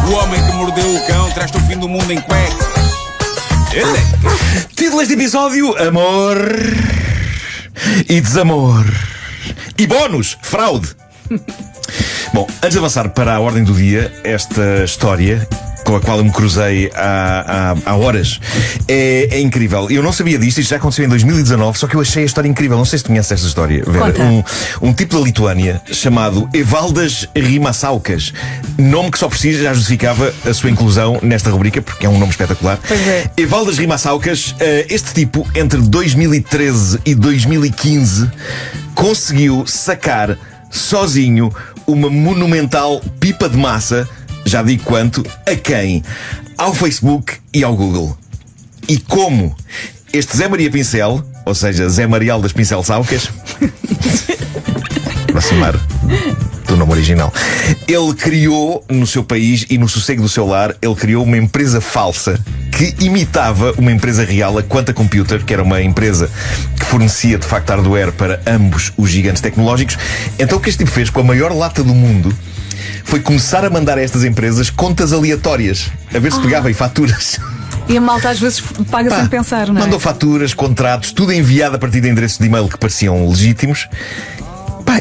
O homem que mordeu o cão traz-te o fim do mundo em cuecas. Título deste episódio: amor e desamor. E bónus: fraude. Bom, antes de avançar para a ordem do dia, esta história com a qual eu me cruzei há horas é incrível. Eu não sabia disto, isto já aconteceu em 2019, só que eu achei a história incrível. Não sei se tu conheces esta história, Vera. Um tipo da Lituânia chamado Evaldas Rimasaukas, nome que só por si já justificava a sua inclusão nesta rubrica, porque é um nome espetacular. Pois é. Evaldas Rimasaukas, este tipo, entre 2013 e 2015, conseguiu sacar sozinho uma monumental pipa de massa. Já digo quanto, a quem? Ao Facebook e ao Google. E como este Zé Maria Pincel, ou seja, Zé Marial das Pincel Saucas, aproximar do nome original, ele criou no seu país e no sossego do seu lar, ele criou uma empresa falsa que imitava uma empresa real, a Quanta Computer, que era uma empresa que fornecia de facto hardware para ambos os gigantes tecnológicos. Então o que este tipo fez com a maior lata do mundo foi começar a mandar a estas empresas contas aleatórias, a ver se pegava em faturas. E a malta às vezes paga sem pensar, não é? Mandou faturas, contratos, tudo enviado a partir de endereços de e-mail que pareciam legítimos.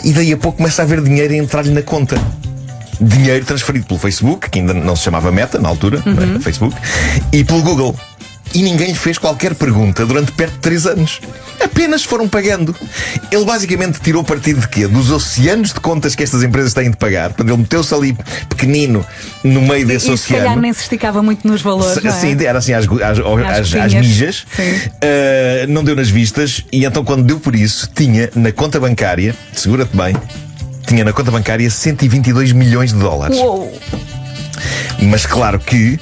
E daí a pouco começa a haver dinheiro a entrar-lhe na conta. Dinheiro transferido pelo Facebook, que ainda não se chamava Meta na altura, não era Facebook, e pelo Google. E ninguém lhe fez qualquer pergunta durante perto de 3 anos. Apenas foram pagando. Ele basicamente tirou partido de quê? Dos oceanos de contas que estas empresas têm de pagar. Portanto, ele meteu-se ali pequenino no meio desse oceano. Se calhar nem se esticava muito nos valores, não é? Sim, era assim às mijas. Não deu nas vistas. E então quando deu por isso, tinha na conta bancária, segura-te bem, tinha na conta bancária 122 milhões de dólares. Uou. Mas claro que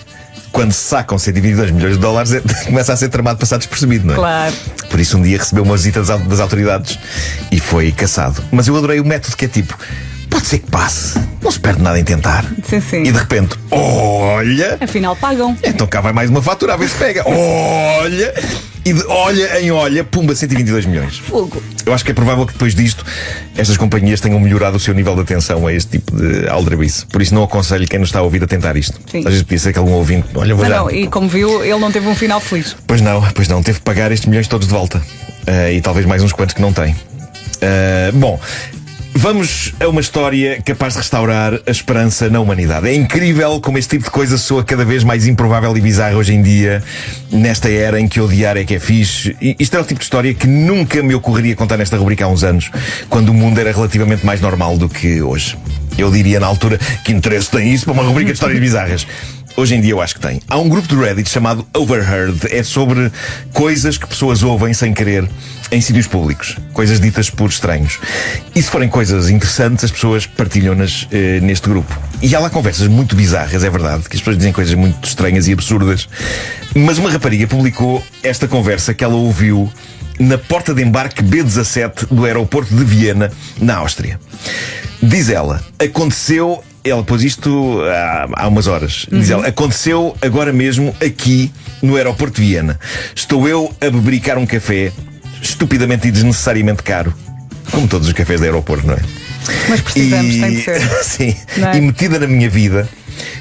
quando se sacam 122 milhões de dólares, começa a ser tramado passado despercebido, não é? Claro. Por isso um dia recebeu uma visita das autoridades e foi caçado. Mas eu adorei o método, que é tipo: pode ser que passe, não se perde nada em tentar. Sim, sim. E de repente, olha, afinal pagam. então cá vai mais uma fatura, a ver se pega. Olha. E de olha em olha, pumba, 122 milhões. Fogo. Eu acho que é provável que depois disto estas companhias tenham melhorado o seu nível de atenção a este tipo de aldrabice. Por isso não aconselho quem nos está a ouvir a tentar isto. Sim. Às vezes podia ser que algum ouvinte, olha, vou já. Não, e como viu, ele não teve um final feliz. Pois não, teve que pagar estes milhões todos de volta. E talvez mais uns quantos que não tem. Bom, vamos a uma história capaz de restaurar a esperança na humanidade. É incrível como este tipo de coisa soa cada vez mais improvável e bizarra hoje em dia, nesta era em que odiar é que é fixe. E isto é o tipo de história que nunca me ocorreria contar nesta rubrica há uns anos, quando o mundo era relativamente mais normal do que hoje. Eu diria na altura: que interesse tem isso para uma rubrica de histórias bizarras? Hoje em dia eu acho que tem. Há um grupo de Reddit chamado Overheard. É sobre coisas que pessoas ouvem sem querer em sítios públicos. Coisas ditas por estranhos. E se forem coisas interessantes, as pessoas partilham-nas neste grupo. E há lá conversas muito bizarras, é verdade, que as pessoas dizem coisas muito estranhas e absurdas. Mas uma rapariga publicou esta conversa que ela ouviu na porta de embarque B17 do aeroporto de Viena, na Áustria. Diz ela: aconteceu... Ela pôs isto há umas horas. Diz ela: aconteceu agora mesmo aqui no aeroporto de Viena. Estou eu a bebericar um café estupidamente e desnecessariamente caro, como todos os cafés do aeroporto, não é? Mas precisamos, tem de ser. Sim, é? E metida na minha vida,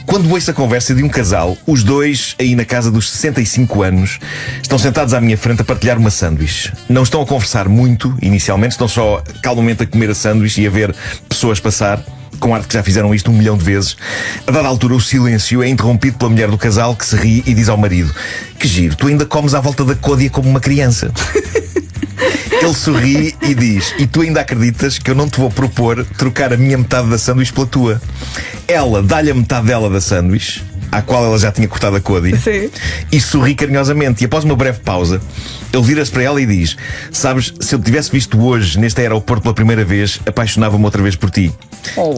quando ouço a conversa de um casal, os dois aí na casa dos 65 anos, estão sentados à minha frente a partilhar uma sanduíche. Não estão a conversar muito inicialmente, estão só calmamente a comer a sanduíche e a ver pessoas passar, com arte que já fizeram isto 1 milhão de vezes. A dada altura o silêncio é interrompido pela mulher do casal, que se ri e diz ao marido: que giro, tu ainda comes à volta da côdea como uma criança. Ele sorri e diz: e tu ainda acreditas que eu não te vou propor trocar a minha metade da sanduíche pela tua? Ela dá-lhe a metade dela da sanduíche, à qual ela já tinha cortado a côdea. Sim. E sorri carinhosamente. E após uma breve pausa, ele vira-se para ela e diz: sabes, se eu te tivesse visto hoje neste aeroporto pela primeira vez, apaixonava-me outra vez por ti.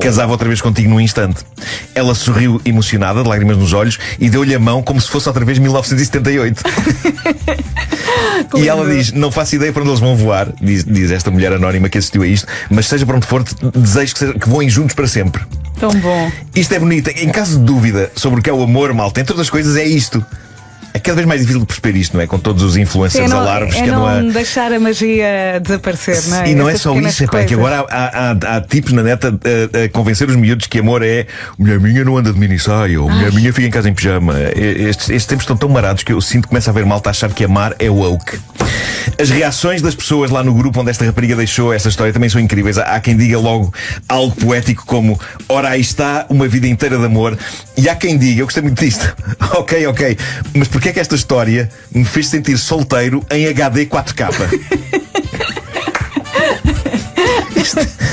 Casava outra vez contigo num instante. Ela sorriu emocionada, de lágrimas nos olhos, e deu-lhe a mão como se fosse outra vez 1978. E ela diz: não faço ideia para onde eles vão voar, diz esta mulher anónima que assistiu a isto, mas seja para onde for, desejo que voem juntos para sempre. Tão bom. Isto é bonito. Em caso de dúvida sobre o que é o amor, malta, entre outras coisas, é isto. É cada vez mais difícil de perceber isto, não é? Com todos os influencers alarves que andam a... deixar a magia desaparecer, não é? E não é Essas só pequenas isso, é que coisas. agora há tipos na net a convencer os miúdos que amor é mulher minha não anda de minissaia, ou mulher minha fica em casa em pijama. Estes tempos estão tão marados que eu sinto que começa a haver malta a achar que amar é woke. As reações das pessoas lá no grupo onde esta rapariga deixou esta história também são incríveis. Há quem diga logo algo poético como: ora, aí está uma vida inteira de amor. E há quem diga, eu gostei muito disto, ok, mas porquê é que esta história me fez sentir solteiro em HD 4K?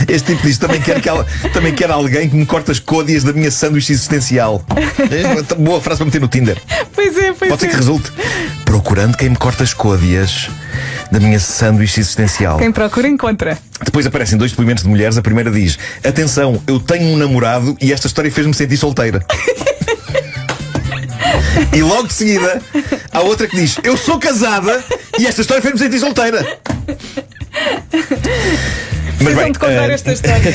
Este tipo diz: também quer alguém que me corte as côdeas da minha sanduíche existencial. Boa frase para meter no Tinder. Pois é. Pode ser que resulte. Procurando quem me corta as côdeas da minha sanduíche existencial. Quem procura, encontra. Depois aparecem 2 depoimentos de mulheres. A primeira diz: atenção, eu tenho um namorado e esta história fez-me sentir solteira. E logo de seguida há outra que diz: eu sou casada e esta história fez-me sentir solteira. Mas Precisam de contar esta história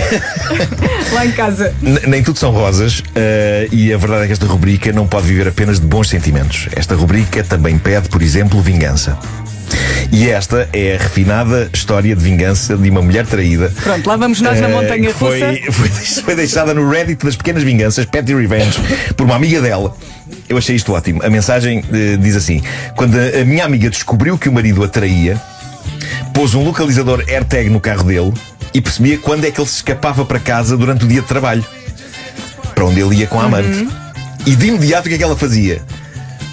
lá em casa. Nem tudo são rosas, e a verdade é que esta rubrica não pode viver apenas de bons sentimentos. Esta rubrica também pede, por exemplo, vingança. E esta é a refinada história de vingança de uma mulher traída. Pronto, lá vamos nós na montanha russa. Foi deixada no Reddit das pequenas vinganças, Petty Revenge, por uma amiga dela. Eu achei isto ótimo. A mensagem diz assim: quando a minha amiga descobriu que o marido a traía, pôs um localizador AirTag no carro dele e percebia quando é que ele se escapava para casa durante o dia de trabalho, para onde ele ia com a amante. E de imediato o que é que ela fazia?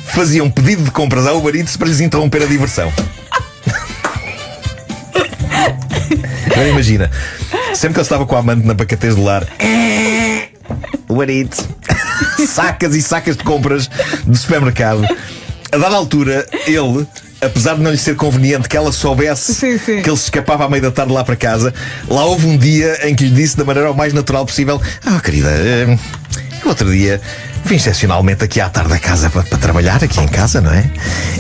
Fazia um pedido de compras ao Uber Eats para lhes interromper a diversão. Agora imagina, sempre que ele estava com a amante na pacatez do lar, Uber Eats, sacas e sacas de compras do supermercado. A dada altura, ele, apesar de não lhe ser conveniente que ela soubesse que ele se escapava à meia da tarde lá para casa, lá houve um dia em que lhe disse da maneira o mais natural possível: querida, outro dia vim excepcionalmente aqui à tarde a casa para trabalhar aqui em casa, não é?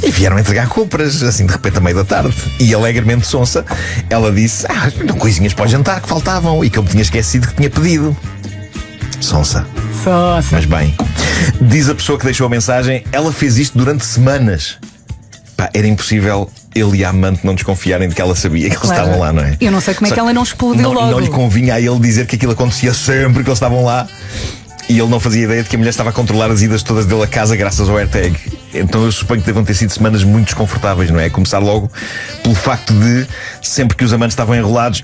E vieram entregar compras, assim de repente à meia da tarde. E alegremente sonsa, ela disse: coisinhas para o jantar que faltavam e que eu me tinha esquecido que tinha pedido. Sonsa. Mas bem, diz a pessoa que deixou a mensagem, ela fez isto durante semanas. Era impossível ele e a amante não desconfiarem de que ela sabia que eles estavam lá, não é? Eu não sei como é que ela não explodiu logo. Não lhe convinha a ele dizer que aquilo acontecia sempre que eles estavam lá. E ele não fazia ideia de que a mulher estava a controlar as idas todas dele a casa graças ao AirTag. Então eu suponho que devam ter sido semanas muito desconfortáveis, não é? Começar logo pelo facto de, sempre que os amantes estavam enrolados,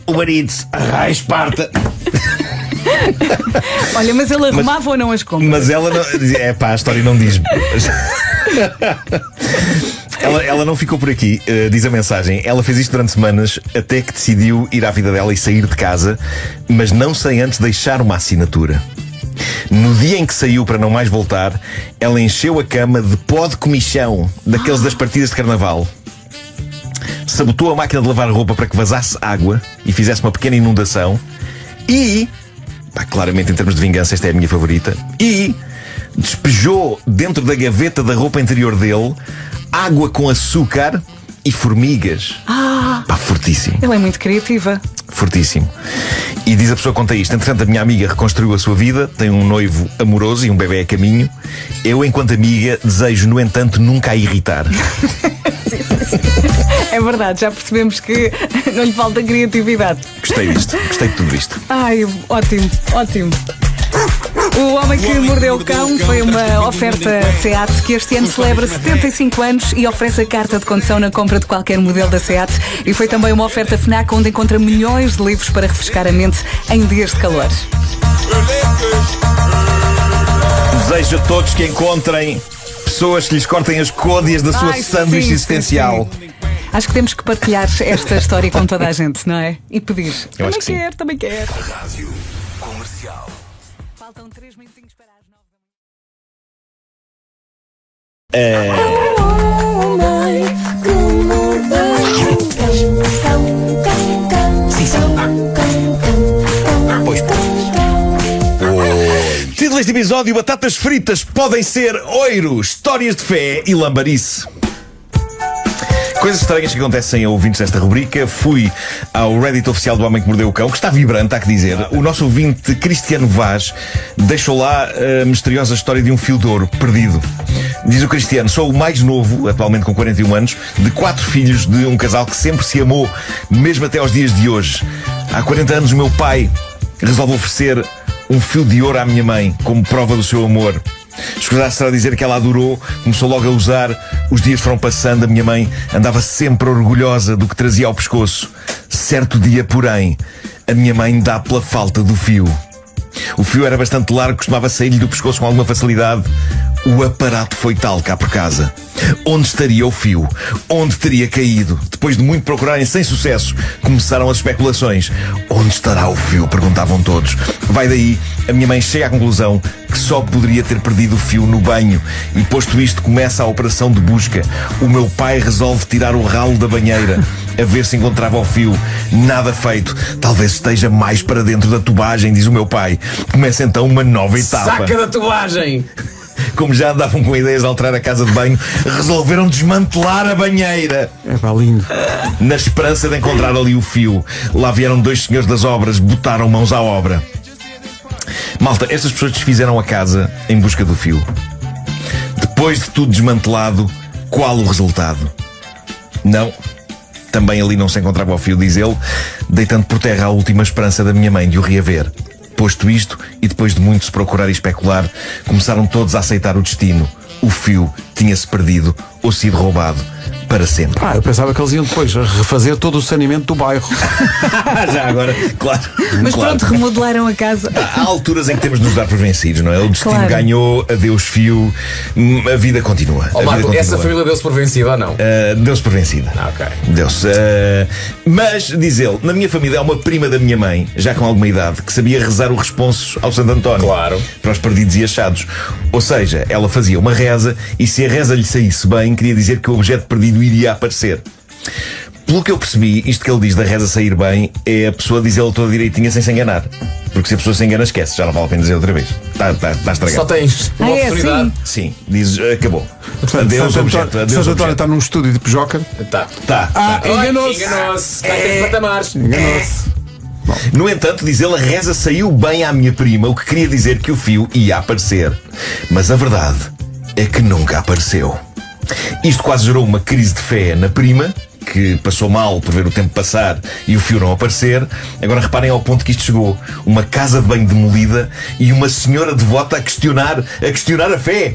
o marido, Esparta. Olha, mas ele arrumava ou não as compras? Mas ela não. A história não diz. Ela não ficou por aqui, diz a mensagem. Ela fez isto durante semanas até que decidiu ir à vida dela e sair de casa, mas não sem antes deixar uma assinatura. No dia em que saiu para não mais voltar, ela encheu a cama de pó de comichão, daqueles das partidas de carnaval. Sabotou a máquina de lavar roupa para que vazasse água e fizesse uma pequena inundação. E, claramente em termos de vingança esta é a minha favorita, e despejou dentro da gaveta da roupa interior dele água com açúcar e formigas. Fortíssimo. Ela é muito criativa. Fortíssimo. E diz a pessoa que conta isto: entretanto, a minha amiga reconstruiu a sua vida, tem um noivo amoroso e um bebê a caminho. Eu, enquanto amiga, desejo, no entanto, nunca a irritar. É verdade, já percebemos que não lhe falta criatividade. Gostei disto, gostei de tudo isto. Ótimo. O Homem que Mordeu o Cão foi uma oferta SEAT que este ano celebra 75 anos e oferece a carta de condução na compra de qualquer modelo da SEAT. E foi também uma oferta FNAC onde encontra milhões de livros para refrescar a mente em dias de calor. Desejo a todos que encontrem pessoas que lhes cortem as côdeas da sua sanduíche existencial. Sim. Acho que temos que partilhar esta história com toda a gente, não é? E pedir. Eu acho que sim. Também quero. Rádio Comercial. Faltam 3 minutinhos para as 9. Título deste episódio: batatas fritas podem ser oiro, histórias de fé e lambarice. Coisas estranhas que acontecem a ouvintes desta rubrica. Fui ao Reddit oficial do Homem que Mordeu o Cão, que está vibrante, há que dizer. O nosso ouvinte Cristiano Vaz deixou lá a misteriosa história de um fio de ouro perdido. Diz o Cristiano: sou o mais novo, atualmente com 41 anos, de 4 filhos de um casal que sempre se amou, mesmo até aos dias de hoje. Há 40 anos o meu pai resolve oferecer um fio de ouro à minha mãe como prova do seu amor. Escusar será dizer que ela adorou, começou logo a usar. Os dias foram passando, a minha mãe andava sempre orgulhosa do que trazia ao pescoço. Certo dia, porém, a minha mãe dá pela falta do fio. O fio era bastante largo, costumava sair-lhe do pescoço com alguma facilidade. O aparato foi tal cá por casa. Onde estaria o fio? Onde teria caído? Depois de muito procurarem sem sucesso, começaram as especulações. Onde estará o fio? Perguntavam todos. Vai daí, a minha mãe chega à conclusão que só poderia ter perdido o fio no banho. E posto isto, começa a operação de busca. O meu pai resolve tirar o ralo da banheira, a ver se encontrava o fio. Nada feito. Talvez esteja mais para dentro da tubagem, diz o meu pai. Começa então uma nova etapa. Saca da tubagem! Como já andavam com ideias de alterar a casa de banho, resolveram desmantelar a banheira. É pá, lindo. Na esperança de encontrar ali o fio. Lá vieram 2 senhores das obras, botaram mãos à obra. Malta, estas pessoas desfizeram a casa em busca do fio. Depois de tudo desmantelado, qual o resultado? Não, também ali não se encontrava o fio, diz ele, deitando por terra a última esperança da minha mãe de o reaver. Posto isto, e depois de muito se procurar e especular, começaram todos a aceitar o destino. O fio tinha-se perdido ou sido roubado para sempre. Eu pensava que eles iam depois refazer todo o saneamento do bairro. Já agora, claro. Mas claro. pronto, remodelaram a casa. Há alturas em que temos de nos dar por vencidos, não é? O destino Claro. ganhou, adeus fio, a vida continua. Ó A vida Marco, continua. essa família deu-se por vencida ou não? Deu-se por vencida. Ok. Deu-se. Mas, diz ele, na minha família há uma prima da minha mãe, já com alguma idade, que sabia rezar o responso ao Santo António. Claro. Para os perdidos e achados. Ou seja, ela fazia uma reza e se a reza lhe saísse bem, queria dizer que o objeto perdido iria aparecer. Pelo que eu percebi, isto que ele diz da reza sair bem é a pessoa dizê-lo toda direitinha sem se enganar. Porque se a pessoa se engana, esquece. Já não vale a pena dizer outra vez. Está estragado. Só tens uma É oportunidade. Sim, diz, acabou. Portanto, Adeus, Santo objeto. António, Adeus, Santo António objeto. está num estúdio de Pijoca. Tá. Enganou-se. Enganou-se. Está em 3 patamares. Enganou-se. No entanto, diz ele, a reza saiu bem à minha prima, o que queria dizer que o fio ia aparecer. Mas a verdade é que nunca apareceu. Isto quase gerou uma crise de fé na prima, que passou mal por ver o tempo passar e o fio não aparecer. Agora reparem ao ponto que isto chegou. Uma casa de banho demolida e uma senhora devota a questionar a fé.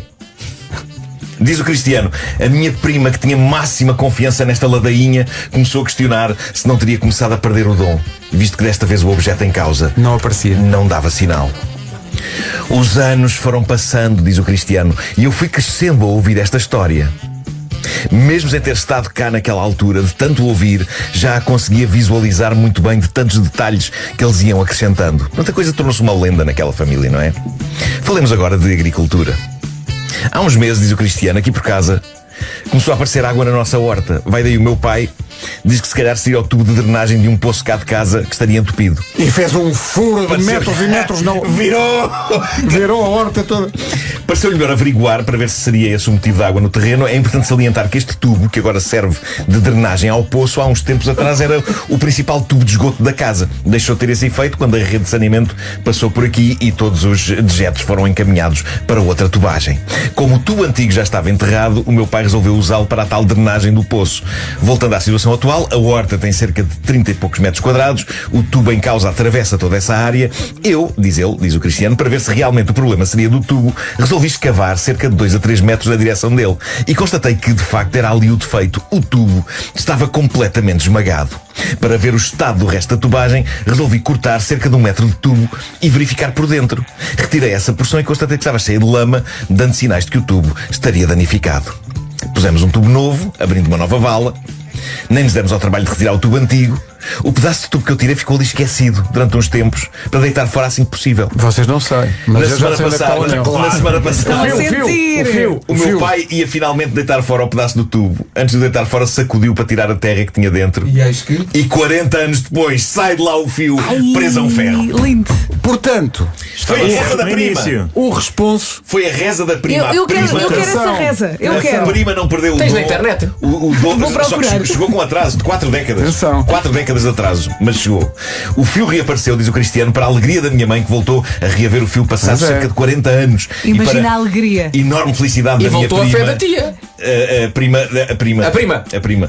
Diz o Cristiano, a minha prima, que tinha máxima confiança nesta ladainha, começou a questionar se não teria começado a perder o dom, visto que desta vez o objeto em causa Não aparecia. não dava sinal. Os anos foram passando, diz o Cristiano, e eu fui crescendo a ouvir esta história. Mesmo sem ter estado cá naquela altura, de tanto ouvir, já a conseguia visualizar muito bem de tantos detalhes que eles iam acrescentando. Portanto, a coisa tornou-se uma lenda naquela família, não é? Falemos agora de agricultura. Há uns meses, diz o Cristiano, aqui por casa, começou a aparecer água na nossa horta. Vai daí o meu pai, diz que se calhar seria o tubo de drenagem de um poço cá de casa que estaria entupido. E fez um furo de metros e metros. Não. Virou a horta toda. Pareceu-lhe melhor averiguar para ver se seria esse o motivo da água no terreno. É importante salientar que este tubo, que agora serve de drenagem ao poço, há uns tempos atrás era o principal tubo de esgoto da casa. Deixou de ter esse efeito quando a rede de saneamento passou por aqui e todos os dejetos foram encaminhados para outra tubagem. Como o tubo antigo já estava enterrado, o meu pai resolveu usá-lo para a tal drenagem do poço. Voltando à situação atual, a horta tem cerca de 30 e poucos metros quadrados, o tubo em causa atravessa toda essa área. Eu, diz ele, diz o Cristiano, para ver se realmente o problema seria do tubo, resolvi escavar cerca de 2 a 3 metros na direção dele e constatei que de facto era ali o defeito. O tubo estava completamente esmagado. Para ver o estado do resto da tubagem, resolvi cortar cerca de 1 metro de tubo e verificar por dentro. Retirei essa porção e constatei que estava cheia de lama, dando sinais de que o tubo estaria danificado. Pusemos um tubo novo, abrindo uma nova vala. Nem nos demos ao trabalho de retirar o tubo antigo. O pedaço de tubo que eu tirei ficou ali esquecido durante uns tempos para deitar fora assim que possível. Vocês não sabem, mas Na eu já semana sei onde é que está o anel. passada, na semana Estão a passada, sentir. o meu pai ia finalmente deitar fora o pedaço do tubo. Antes de deitar fora, sacudiu para tirar a terra que tinha dentro. E eis que... E 40 anos depois, sai de lá o fio preso a um ferro. Lindo. Portanto, Foi a reza da prima. o responso. Foi a reza da prima. Eu A quero prima- essa reza. Eu A quero. prima não perdeu o Tens dom. na internet? O dom Vou só que procurar. chegou com atraso de 4 décadas. Atenção. 4 décadas décadas de atraso, mas chegou. O fio reapareceu, diz o Cristiano, para a alegria da minha mãe, que voltou a reaver o fio passado cerca de 40 anos. Imagina e para a alegria. enorme felicidade E da minha voltou a prima. fé da tia. A prima.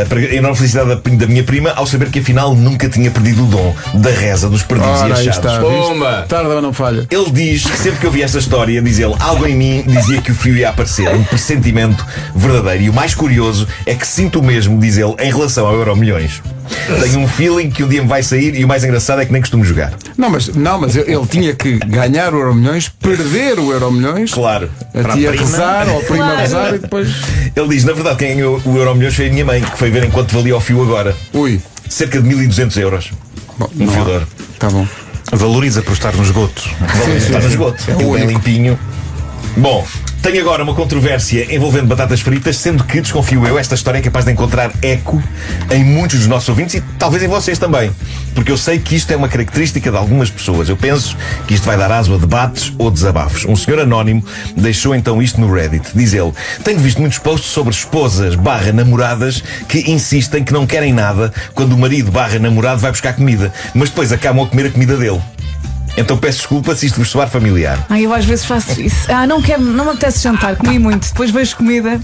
Para a enorme felicidade da minha prima ao saber que afinal nunca tinha perdido o dom da reza dos perdidos Ora, e aí achados. está. Bomba. Viste? Tarda ou não falha. Ele diz que sempre que eu vi esta história, diz ele, algo em mim dizia que o fio ia aparecer. Um pressentimento verdadeiro. E o mais curioso é que sinto o mesmo, diz ele, em relação ao Euromilhões. Tenho um feeling que um dia me vai sair e o mais engraçado é que nem costumo jogar. Não, mas ele tinha que ganhar o Euromilhões, perder o Euromilhões, Claro. a tia rezar, ou a prima Claro. rezar e depois. Ele diz, na verdade, quem ganhou o Euromilhões foi a minha mãe, que foi ver enquanto valia o fio agora. Ui. Cerca de 1.200 euros. Bom, Um não há. fio de ouro. Tá bom. Valoriza por estar no esgoto. Está no esgoto. É o Aquilo bem único. limpinho. Bom, tenho agora uma controvérsia envolvendo batatas fritas, sendo que, desconfio eu, esta história é capaz de encontrar eco em muitos dos nossos ouvintes e talvez em vocês também. Porque eu sei que isto é uma característica de algumas pessoas. Eu penso que isto vai dar aso a debates ou desabafos. Um senhor anónimo deixou então isto no Reddit. Diz ele: tenho visto muitos posts sobre esposas/namoradas que insistem que não querem nada quando o marido/namorado vai buscar comida, mas depois acabam a comer a comida dele. Então peço desculpa se isto vos soar familiar. Eu às vezes faço isso. Não me apetece jantar, comi muito. Depois vejo comida,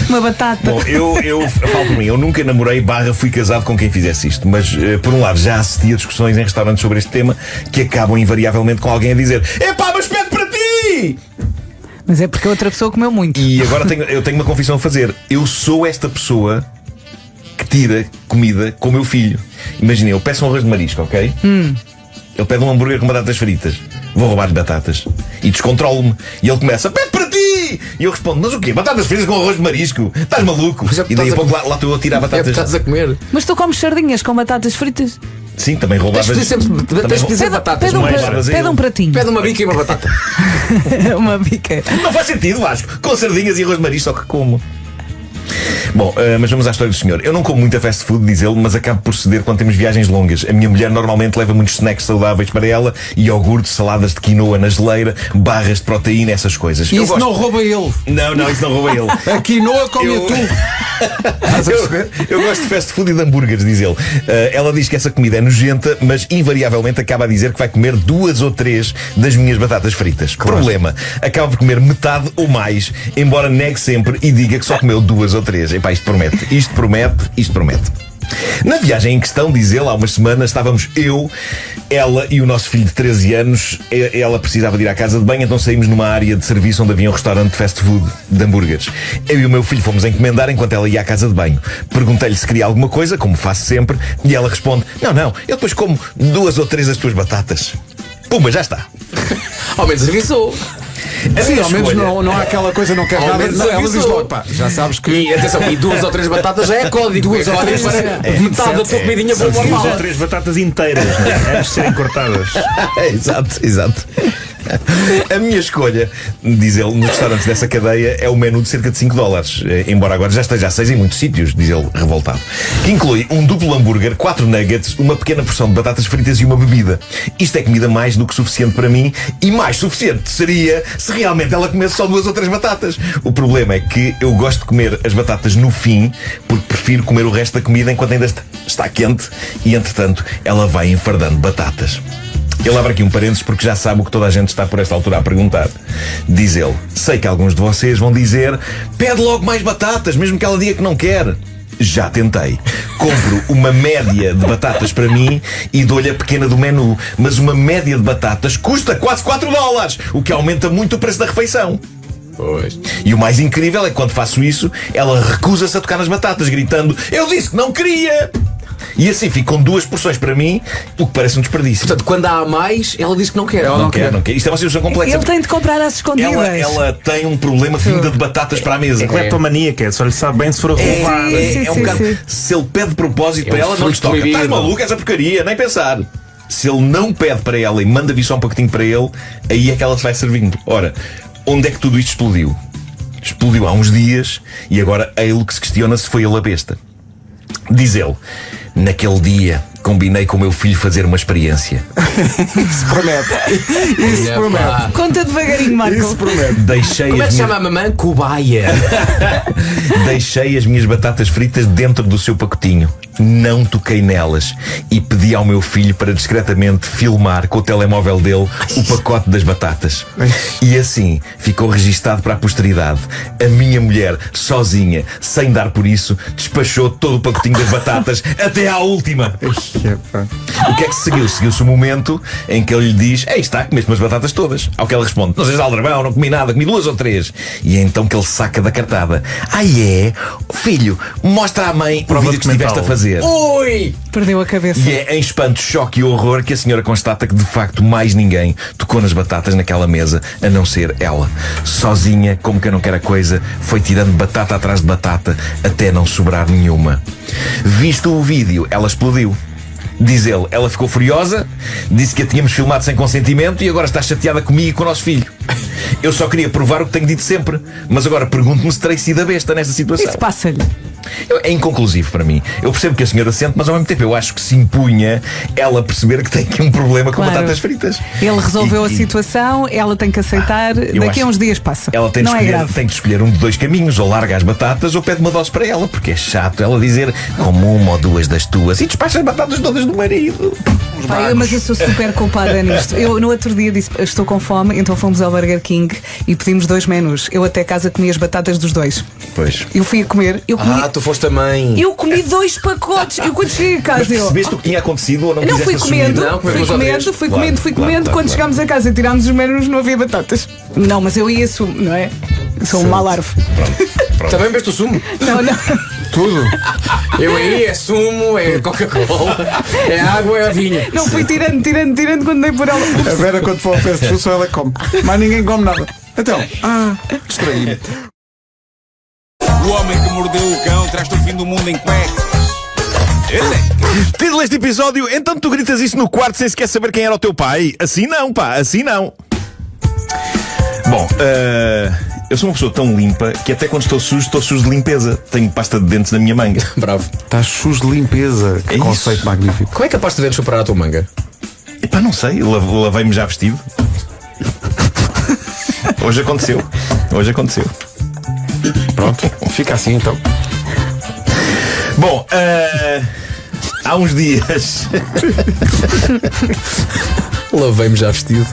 uma batata. Bom, eu falo por mim, eu nunca namorei / fui casado com quem fizesse isto, mas por um lado já assisti a discussões em restaurantes sobre este tema que acabam invariavelmente com alguém a dizer: epá, mas pede para ti! Mas é porque a outra pessoa comeu muito. E agora eu tenho uma confissão a fazer. Eu sou esta pessoa que tira comida com o meu filho. Imaginem, eu peço um arroz de marisco, ok? Ele pede um hambúrguer com batatas fritas. Vou roubar-lhe batatas. E descontrolo-me. E ele começa: pede para ti! E eu respondo: mas o quê? Batatas fritas com arroz de marisco? Estás maluco? Mas é porque E daí a estás pouco lá estou eu a tirar É porque batatas. estás a comer. Mas tu comes sardinhas com batatas fritas? Sim, também roubavas. Tens de dizer batatas. Pede um, mais pra- vazio. pede um pratinho. Pede uma bica e uma batata. Uma bica. Não faz sentido, Vasco. Com sardinhas e arroz de marisco, só que como. Bom, mas vamos à história do senhor. Eu não como muita fast food, diz ele, mas acabo por ceder quando temos viagens longas. A minha mulher normalmente leva muitos snacks saudáveis para ela, iogurte, saladas de quinoa na geleira, barras de proteína, essas coisas. Eu Isso gosto- não rouba ele. Não, isso não rouba ele. A quinoa come Eu- tu. Estás a perceber? Eu gosto de fast food e de hambúrgueres, diz ele. Ela diz que essa comida é nojenta, mas invariavelmente acaba a dizer que vai comer 2 ou 3 das minhas batatas fritas. Problema: acaba por comer metade ou mais, embora negue sempre e diga que só comeu 2 ou 3. Epá, isto promete. Na viagem em questão, diz ele, há umas semanas estávamos eu, ela e o nosso filho de 13 anos. Ela precisava de ir à casa de banho, então saímos numa área de serviço onde havia um restaurante de fast food de hambúrgueres. Eu e o meu filho fomos encomendar enquanto ela ia à casa de banho. Perguntei-lhe se queria alguma coisa, como faço sempre, e ela responde: não, eu depois como 2 ou 3 das tuas batatas. Pumba, já está. Ao menos avisou. A Sim, minha ao menos escolha- não há aquela coisa, não quer Ao nada. menos Não, ela diz avisou. logo, pá, já sabes que. E atenção, e 2 ou 3 batatas já é código. 2 ou 3 para metade da tua comidinha para São uma 2 ou fala. 3 batatas inteiras, né? Antes de serem cortadas. Exato. A minha escolha, diz ele, nos restaurantes dessa cadeia é o menu de cerca de $5, embora agora já esteja a 6 em muitos sítios, diz ele, revoltado. Que inclui um duplo hambúrguer, 4 nuggets, uma pequena porção de batatas fritas e uma bebida. Isto é comida mais do que suficiente para mim, e mais suficiente seria se realmente ela comesse só 2 ou 3 batatas. O problema é que eu gosto de comer as batatas no fim, porque prefiro comer o resto da comida enquanto ainda está quente, e entretanto ela vai enfardando batatas. Ele abre aqui um parênteses porque já sabe o que toda a gente está por esta altura a perguntar. Diz ele: sei que alguns de vocês vão dizer: pede logo mais batatas, mesmo que ela diga que não quer. Já tentei. Compro uma média de batatas para mim e dou-lhe a pequena do menu. Mas uma média de batatas custa quase $4, o que aumenta muito o preço da refeição. Pois. E o mais incrível é que quando faço isso, ela recusa-se a tocar nas batatas, gritando: eu disse que não queria! E assim fico com 2 porções para mim, o que parece um desperdício. Portanto, quando há mais, ela diz que não quer. Não quer. Isto é uma situação complexa. Ele tem de comprar às escondidas. Ela tem um problema de vinda de batatas para a mesa. É cleptomaníaca, só lhe sabe bem se for a roubar. Sim, um sim, bocado. sim. Se ele pede de propósito É para um ela, não lhe fruto toca. proibido. Estás maluco, essa porcaria, nem pensar. Se ele não pede para ela e manda vir só um pacotinho para ele, aí é que ela se vai servindo. Ora, onde é que tudo isto explodiu? Explodiu há uns dias e agora é ele que se questiona se foi ele a besta. Diz ele: naquele dia combinei com o meu filho fazer uma experiência. Isso promete. Isso promete. Conta devagarinho, Marco. Isso promete. Deixei Como é as que se minhas... chama a mamãe? Cobaia. Deixei as minhas batatas fritas dentro do seu pacotinho. Não toquei nelas e pedi ao meu filho para discretamente filmar com o telemóvel dele o pacote das batatas. E assim ficou registado para a posteridade. A minha mulher, sozinha, sem dar por isso, despachou todo o pacotinho das batatas até à última. O que é que se seguiu? Seguiu-se o momento em que ele lhe diz: ei, está, comeste umas batatas todas. Ao que ela responde: não sejas aldrabão, não comi nada, comi 2 ou 3. E é então que ele saca da cartada: é? Filho, mostra à mãe o vídeo que estiveste a fazer. Ui! Perdeu a cabeça. E é em espanto, choque e horror que a senhora constata que de facto mais ninguém tocou nas batatas naquela mesa, a não ser ela. Sozinha, como que eu não quero a coisa, foi tirando batata atrás de batata até não sobrar nenhuma. Visto o vídeo, ela explodiu. Diz ele, ela ficou furiosa, disse que a tínhamos filmado sem consentimento e agora está chateada comigo e com o nosso filho. Eu só queria provar o que tenho dito sempre, mas agora pergunto-me se terei sido a besta nesta situação. Isso passa-lhe. É inconclusivo para mim. Eu percebo que a senhora sente, mas ao mesmo tempo eu acho que se impunha ela perceber que tem aqui um problema com Claro. batatas fritas. Ele resolveu a situação, ela tem que aceitar. Eu Daqui a acho uns dias passa. Ela tem de, Não é escolher, grave. tem de escolher um de 2 caminhos: ou larga as batatas ou pede uma dose para ela, porque é chato ela dizer como 1 ou 2 das tuas e despacha as batatas todas do marido. Pai, mas eu sou super culpada nisto. Eu no outro dia disse: estou com fome, então fomos ao Burger King e pedimos 2 menus. Eu até casa comi as batatas dos 2. Pois. Eu fui a comer, eu comi. Tu foste a mãe. Eu comi 2 pacotes. Eu quando cheguei a casa, Mas percebeste o que tinha acontecido ou não Não, quiseste fui assumir? comendo, Não, fui comemos comendo, outra fui Claro, comendo, fui claro, comendo. claro, Quando claro. chegámos a casa e tirámos os menus, não havia batatas. Não, mas eu ia sumo, não é? Sou um malarvo. Também bebeste o sumo? Não, não. Tudo. Eu aí é sumo, é Coca-Cola, é água, é vinho. Não fui tirando quando dei por ela. A Vera, quando for ao fast food, só ela come. Mas ninguém come nada. Então, distraí-me. O homem que mordeu o cão traz-te o fim do mundo em cuecas. Título deste episódio: então tu gritas isso no quarto sem sequer saber quem era o teu pai? Assim não, pá, assim não. Bom, eu sou uma pessoa tão limpa que até quando estou sujo de limpeza. Tenho pasta de dentes na minha manga. Bravo. Estás sujo de limpeza. Que É conceito isso. magnífico. Como é que a pasta de dentes foi parar a tua manga? Epá, não sei, lavei-me já vestido. Hoje aconteceu. Pronto, fica assim então. Bom, há uns dias. Lavei-me já vestido.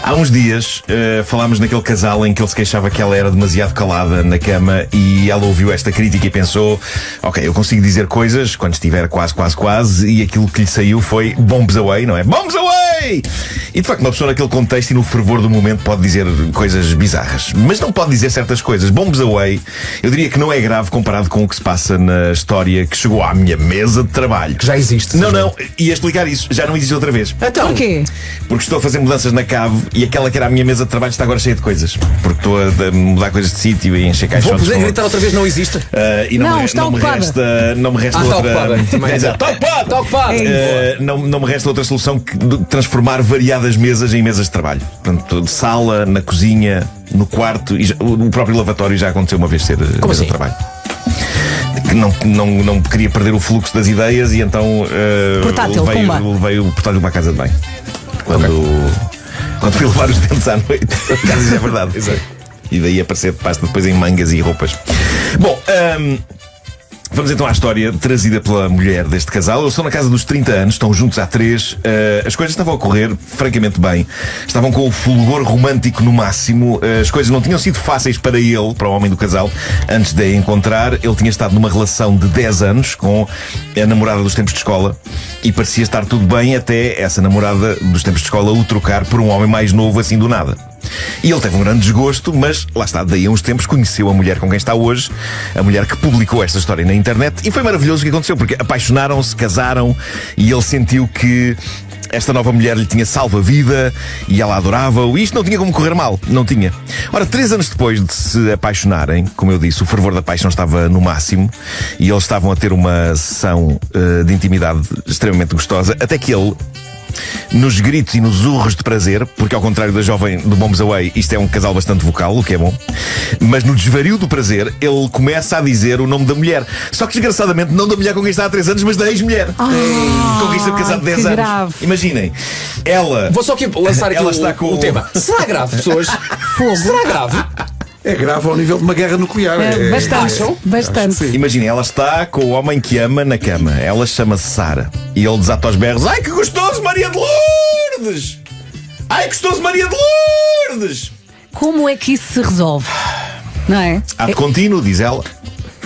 Há uns dias falámos naquele casal em que ele se queixava que ela era demasiado calada na cama e ela ouviu esta crítica e pensou: ok, eu consigo dizer coisas quando estiver quase, e aquilo que lhe saiu foi bombs away, não é? Bombs away! E de facto, uma pessoa naquele contexto e no fervor do momento pode dizer coisas bizarras, mas não pode dizer certas coisas. Bombs away, eu diria que não é grave comparado com o que se passa na história que chegou à minha mesa de trabalho. Que já existe. Não, ia explicar isso, já não existe outra vez. Então, Porquê? Porque estou a fazer mudanças na cave e aquela que era a minha mesa de trabalho está agora cheia de coisas. Porque estou a mudar coisas de sítio e encher vou caixotes. poder gritar outra vez, não existe. E Não, me, está não, me ocupada. resta, não me resta Está outra. ocupada. Também. Exato, está ocupado! Está ocupado. Não me resta outra solução que de transformar variadas mesas em mesas de trabalho. Portanto, de sala, na cozinha, no quarto e o próprio lavatório já aconteceu uma vez ser mesa assim? de trabalho. Que não queria perder o fluxo das ideias e então Portátil, pumba. levei o portátil para a casa de banho. Quando fui levar os dentes à noite. Isso é verdade. Exato. E daí aparecer de pasta depois em mangas e roupas. Bom, vamos então à história trazida pela mulher deste casal. Eles estão na casa dos 30 anos, estão juntos há 3. As coisas estavam a correr francamente bem. Estavam com o fulgor romântico no máximo. As coisas não tinham sido fáceis para ele, para o homem do casal, antes de a encontrar. Ele tinha estado numa relação de 10 anos com a namorada dos tempos de escola e parecia estar tudo bem até essa namorada dos tempos de escola o trocar por um homem mais novo assim do nada. E ele teve um grande desgosto, mas lá está, daí a uns tempos conheceu a mulher com quem está hoje, a mulher que publicou esta história na internet, e foi maravilhoso o que aconteceu, porque apaixonaram-se, casaram, e ele sentiu que esta nova mulher lhe tinha salvo a vida e ela adorava-o, e isto não tinha como correr mal, não tinha. Ora, 3 anos depois de se apaixonarem, como eu disse, o fervor da paixão estava no máximo e eles estavam a ter uma sessão de intimidade extremamente gostosa, até que ele nos gritos e nos urros de prazer, porque ao contrário da jovem do Bombs Away, isto é um casal bastante vocal, o que é bom. Mas no desvario do prazer, ele começa a dizer o nome da mulher. Só que desgraçadamente não da mulher com quem está há 3 anos, mas da ex-mulher. Com quem esteve casado 10 anos. grave. Imaginem, ela... Vou só aqui lançar aqui Ela está com o tema. Será grave, pessoas? Será grave? É grave ao nível de uma guerra nuclear. Bastante. Bastante. Imaginem, ela está com o homem que ama na cama. Ela chama-se Sara. E ele desata aos berros: ai que gostoso, Maria de Lourdes! Ai que gostoso, Maria de Lourdes! Como é que isso se resolve? Não é? Ato contínuo, diz ela.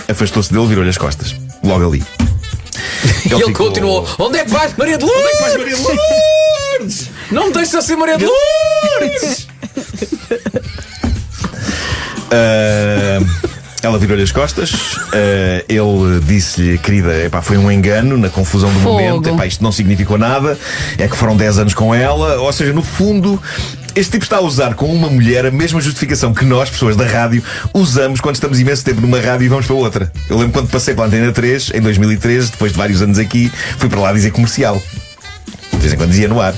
Afastou-se dele, virou-lhe as costas. Logo ali. E ele ficou- continuou: onde é que vais, Maria de Lourdes? Onde é que vais, Maria de Lourdes? Não me deixes assim, Maria de Lourdes! Ela virou-lhe as costas. Ele disse-lhe: querida, epá, foi um engano na confusão do Fogo. momento. Epá, isto não significou nada. É que foram 10 anos com ela. Ou seja, no fundo, este tipo está a usar com uma mulher a mesma justificação que nós, pessoas da rádio, usamos quando estamos imenso tempo numa rádio e vamos para outra. Eu lembro quando passei pela Antena 3 em 2013, depois de vários anos aqui, fui para lá dizer comercial. De vez em quando dizia no ar.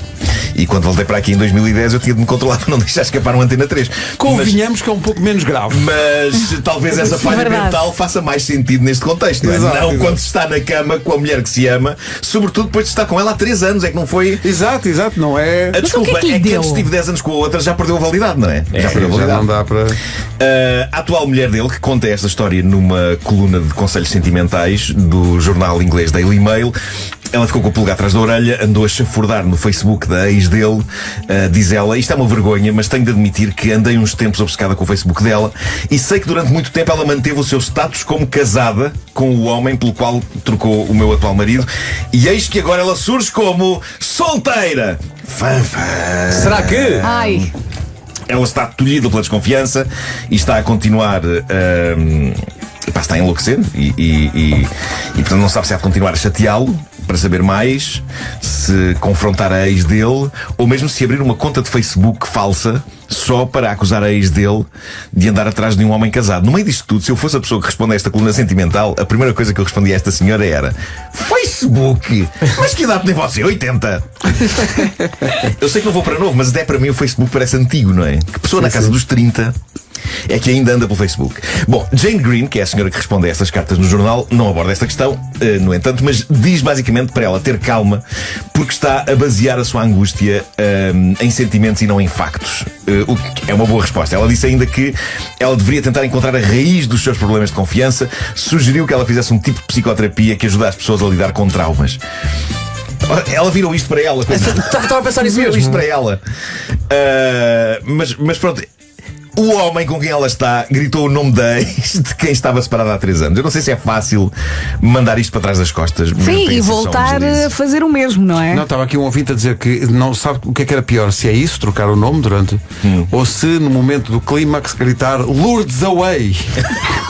E quando voltei para aqui em 2010 eu tinha de me controlar para não deixar escapar uma Antena 3. Convenhamos que é um pouco menos grave. Mas talvez essa falha verdade. mental faça mais sentido neste contexto, não é? Exato, Não exato. quando se está na cama com a mulher que se ama, sobretudo depois de estar com ela há 3 anos, é que não foi. Exato, não é. A desculpa o que é que lhe é que deu? antes tive 10 anos com a outra, já perdeu a validade, não é? Já perdeu a Já validade. não dá para. A atual mulher dele, que conta esta história numa coluna de conselhos sentimentais do jornal inglês Daily Mail, ela ficou com o polegar atrás da orelha, andou a chafurdar no Facebook da ex dele. Diz ela: isto é uma vergonha, mas tenho de admitir que andei uns tempos obcecada com o Facebook dela e sei que durante muito tempo ela manteve o seu status como casada com o homem pelo qual trocou o meu atual marido, e eis que agora ela surge como solteira. Será que? Ai, Ela está tolhida pela desconfiança e está a continuar está a enlouquecer e portanto não sabe se há de continuar a chateá-lo para saber mais, se confrontar a ex dele ou mesmo se abrir uma conta de Facebook falsa só para acusar a ex dele de andar atrás de um homem casado. No meio disto tudo, se eu fosse a pessoa que responde a esta coluna sentimental, a primeira coisa que eu respondia a esta senhora era: Facebook? Mas que idade tem você? 80? Eu sei que não vou para novo, mas até para mim o Facebook parece antigo, não é? Que pessoa na casa dos 30 é que ainda anda pelo Facebook. Bom, Jane Green, que é a senhora que responde a estas cartas no jornal, não aborda esta questão, no entanto, mas diz basicamente para ela ter calma, porque está a basear a sua angústia em sentimentos e não em factos. O que é uma boa resposta. Ela disse ainda que ela deveria tentar encontrar a raiz dos seus problemas de confiança, sugeriu que ela fizesse um tipo de psicoterapia que ajudasse as pessoas a lidar com traumas. Ela virou isto para ela. Estava a pensar nisso Virou isto mesmo. para ela. Mas pronto. O homem com quem ela está gritou o nome da ex de quem estava separado há 3 anos. Eu não sei se é fácil mandar isto para trás das costas. mas sim, penso e que só voltar um deslize. a fazer o mesmo, não é? Não, estava aqui um ouvinte a dizer que não sabe o que é que era pior, se é isso, trocar o nome durante, ou se no momento do clímax gritar Lourdes away.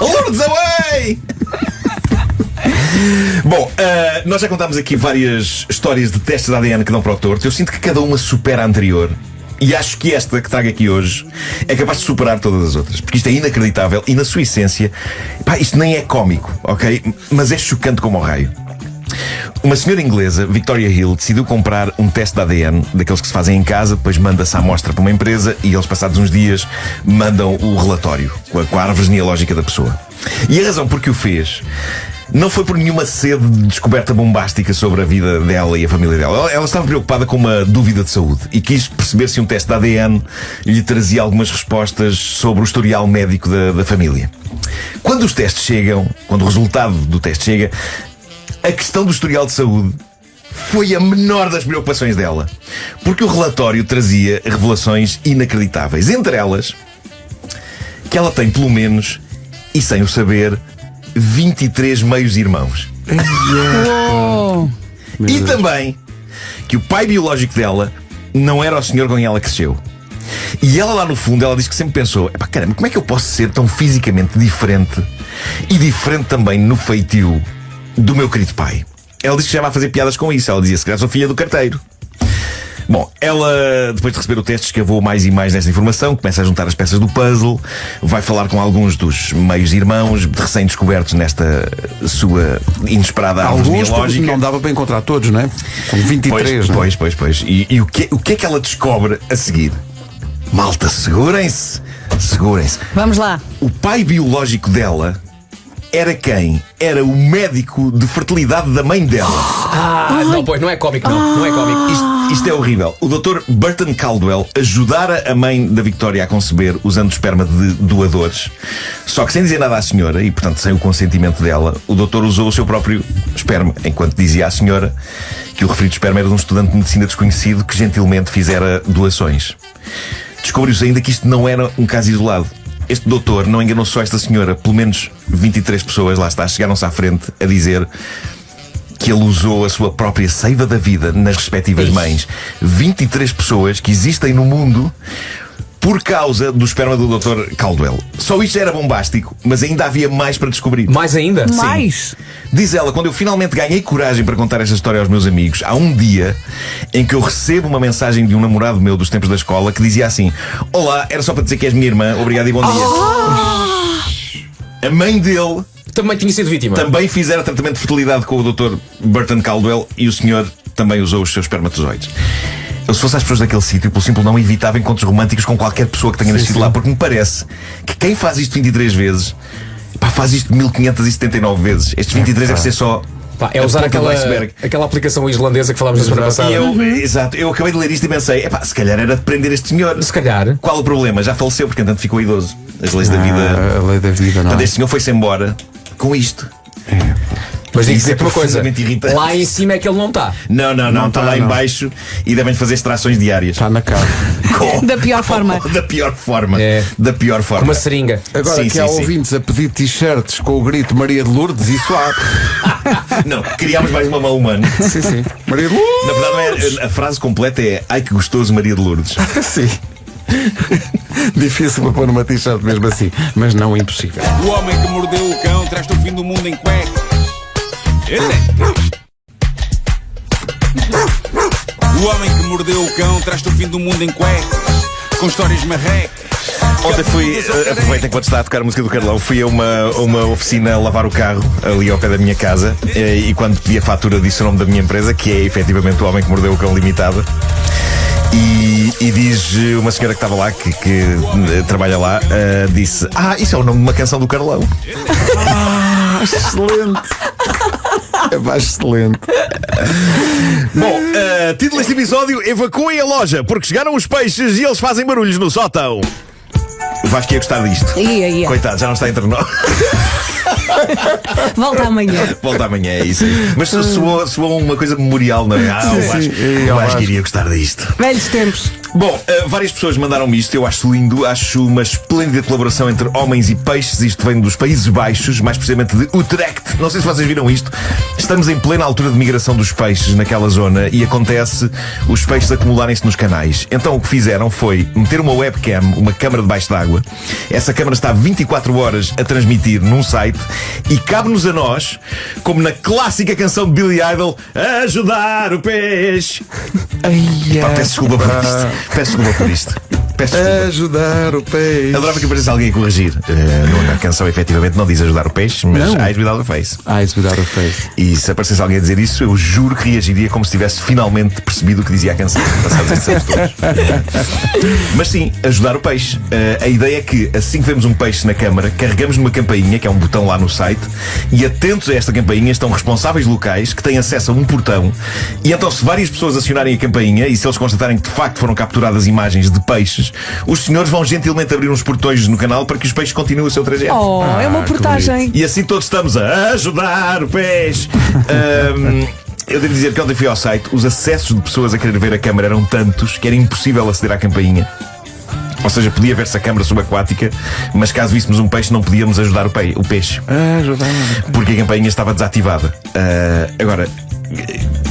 Lourdes away! Bom, nós já contámos aqui várias histórias de testes de ADN que dão para o torto. Eu sinto que cada uma supera a anterior. E acho que esta que trago aqui hoje é capaz de superar todas as outras. Porque isto é inacreditável e na sua essência, pá, isto nem é cómico, ok? Mas é chocante como ao raio. Uma senhora inglesa, Victoria Hill, decidiu comprar um teste de ADN, daqueles que se fazem em casa, depois manda-se à amostra para uma empresa e eles, passados uns dias, mandam o relatório com a árvore genealógica da pessoa. E a razão por que o fez não foi por nenhuma sede de descoberta bombástica sobre a vida dela e a família dela. Ela estava preocupada com uma dúvida de saúde e quis perceber se um teste de ADN lhe trazia algumas respostas sobre o historial médico da família. Quando os testes chegam, quando o resultado do teste chega, a questão do historial de saúde foi a menor das preocupações dela, porque o relatório trazia revelações inacreditáveis. Entre elas, que ela tem pelo menos, e sem o saber, 23 meios-irmãos. Oh, E também que o pai biológico dela não era o senhor com quem ela cresceu. E ela lá no fundo, ela diz que sempre pensou: epá, caramba, como é que eu posso ser tão fisicamente diferente e diferente também no feitio do meu querido pai? Ela disse que já vai fazer piadas com isso. Ela dizia: se calhar sou filha do carteiro. Bom, ela, depois de receber o teste, escavou mais e mais nesta informação, começa a juntar as peças do puzzle, vai falar com alguns dos meios-irmãos recém-descobertos nesta sua inesperada árvore Alguns genealógica. não dava para encontrar todos, não é? São 23, não é? Pois. E o que é que ela descobre a seguir? Malta, segurem-se. Vamos lá. O pai biológico dela era quem? Era o médico de fertilidade da mãe dela. Não, pois, não é cómico, não. Não é cómico. Isto é horrível. O Dr. Burton Caldwell ajudara a mãe da Victoria a conceber usando esperma de doadores. Só que sem dizer nada à senhora, e portanto sem o consentimento dela, o doutor usou o seu próprio esperma, enquanto dizia à senhora que o referido esperma era de um estudante de medicina desconhecido que gentilmente fizera doações. Descobriu-se ainda que isto não era um caso isolado. Este doutor não enganou só esta senhora. Pelo menos 23 pessoas, lá está, chegaram-se à frente a dizer que ele usou a sua própria seiva da vida nas respectivas mães. 23 pessoas que existem no mundo por causa do esperma do Dr. Caldwell. Só isto já era bombástico, mas ainda havia mais para descobrir. Mais ainda? Mais? Diz ela, quando eu finalmente ganhei coragem para contar esta história aos meus amigos, há um dia em que eu recebo uma mensagem de um namorado meu dos tempos da escola que dizia assim: olá, era só para dizer que és minha irmã, obrigado e bom dia. A mãe dele Também tinha sido vítima. também fizera tratamento de fertilidade com o Dr. Burton Caldwell e o senhor também usou os seus espermatozoides. Eu, se fosse às pessoas daquele sítio, pelo simples não evitava encontros românticos com qualquer pessoa que tenha nascido lá, porque me parece que quem faz isto 23 vezes, faz isto 1579 vezes. Estes 23 deve ser só. É usar a ponta do iceberg. aquela aplicação islandesa que falámos na semana passada. Exato, eu acabei de ler isto e pensei, se calhar era de prender este senhor. Se calhar. Qual o problema? Já faleceu, porque entanto ficou idoso. As leis da vida. A lei da vida, não Portanto, é? este senhor foi-se embora com isto. Mas Isso digo-te uma coisa: profundamente irritante. lá em cima é que ele não está. Não, está lá em baixo e devem fazer extrações diárias. Está na cara. Da pior forma. Da pior forma. É. Da pior forma. Com uma seringa. Agora Sim, que há ouvintes a pedir t-shirts com o grito Maria de Lourdes, isso há. Não, criámos mais uma mão humana. Sim. Maria de Lourdes. Na verdade, não é, a frase completa é: ai que gostoso Maria de Lourdes. Sim. Difícil para pôr numa t-shirt mesmo assim, mas não impossível. O homem que mordeu o cão traz-te o fim do mundo em cueca. O homem que mordeu o cão traz-te o fim do mundo em cueca. Com histórias marrecas. Ontem fui, aproveita enquanto está a tocar a música do Carlão, fui a uma oficina a lavar o carro ali ao pé da minha casa e quando pedi a fatura disse o nome da minha empresa, que é efetivamente O Homem que Mordeu o Cão Limitada. E diz uma senhora que estava lá, que trabalha lá, disse: isso é o nome de uma canção do Carlão. Excelente. É mais excelente. Bom, título deste episódio: evacuem a loja, porque chegaram os peixes e eles fazem barulhos no sótão. O Vasco ia gostar disto. Ia. Coitado, já não está entre nós. Volta amanhã. Volta amanhã, é isso. Mas soou uma coisa memorial, não é? O Vasco iria gostar disto. Velhos tempos. Bom, várias pessoas mandaram-me isto, eu acho lindo, acho uma esplêndida colaboração entre homens e peixes. Isto vem dos Países Baixos, mais precisamente de Utrecht. Não sei se vocês viram isto. Estamos em plena altura de migração dos peixes naquela zona e acontece os peixes acumularem-se nos canais. Então o que fizeram foi meter uma webcam, uma câmara debaixo d'água. Essa câmara está 24 horas a transmitir num site e cabe-nos a nós, como na clássica canção de Billy Idol, ajudar o peixe. Peço desculpa por isto. Peço desculpa. Ajudar o peixe. Adorava que aparecesse alguém a corrigir. A canção efetivamente não diz ajudar o peixe, mas Não. eyes without a face. Eyes without a face. E se aparecesse alguém a dizer isso, eu juro que reagiria como se tivesse finalmente percebido o que dizia a canção. Passados estes anos todos. Mas sim, ajudar o peixe. A ideia é que assim que vemos um peixe na câmara, carregamos numa campainha, que é um botão lá no site, e atentos a esta campainha estão responsáveis locais que têm acesso a um portão. E então, se várias pessoas acionarem a campainha e se eles constatarem que de facto foram capturadas imagens de peixes, os senhores vão gentilmente abrir uns portões no canal para que os peixes continuem o seu trajeto. É uma portagem. E assim todos estamos a ajudar o peixe. Eu devo dizer que ontem fui ao site, os acessos de pessoas a querer ver a câmara eram tantos que era impossível aceder à campainha. Ou seja, podia ver-se a câmara subaquática, mas caso víssemos um peixe não podíamos ajudar o peixe. Ajudar. Porque a campainha estava desativada. Agora,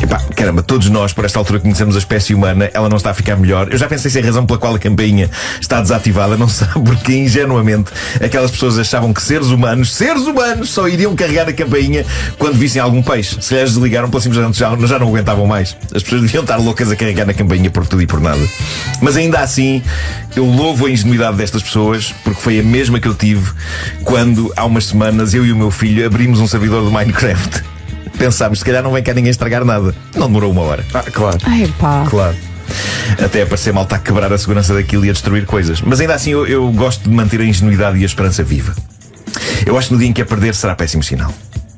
Epá, caramba, todos nós, por esta altura que conhecemos a espécie humana, ela não está a ficar melhor. Eu já pensei se a razão pela qual a campainha está desativada, não sabe, porque ingenuamente aquelas pessoas achavam que seres humanos só iriam carregar a campainha quando vissem algum peixe. Se lhes desligaram, pela simplesmente já não aguentavam mais. As pessoas deviam estar loucas a carregar na campainha por tudo e por nada. Mas ainda assim, eu louvo a ingenuidade destas pessoas, porque foi a mesma que eu tive quando, há umas semanas, eu e o meu filho abrimos um servidor do Minecraft. Pensámos, se calhar não vem cá ninguém estragar nada. Não demorou uma hora. Claro. Ai, pá. Claro. Até aparecer malta a quebrar a segurança daquilo e a destruir coisas. Mas ainda assim eu gosto de manter a ingenuidade e a esperança viva. Eu acho que no dia em que a perder será péssimo sinal.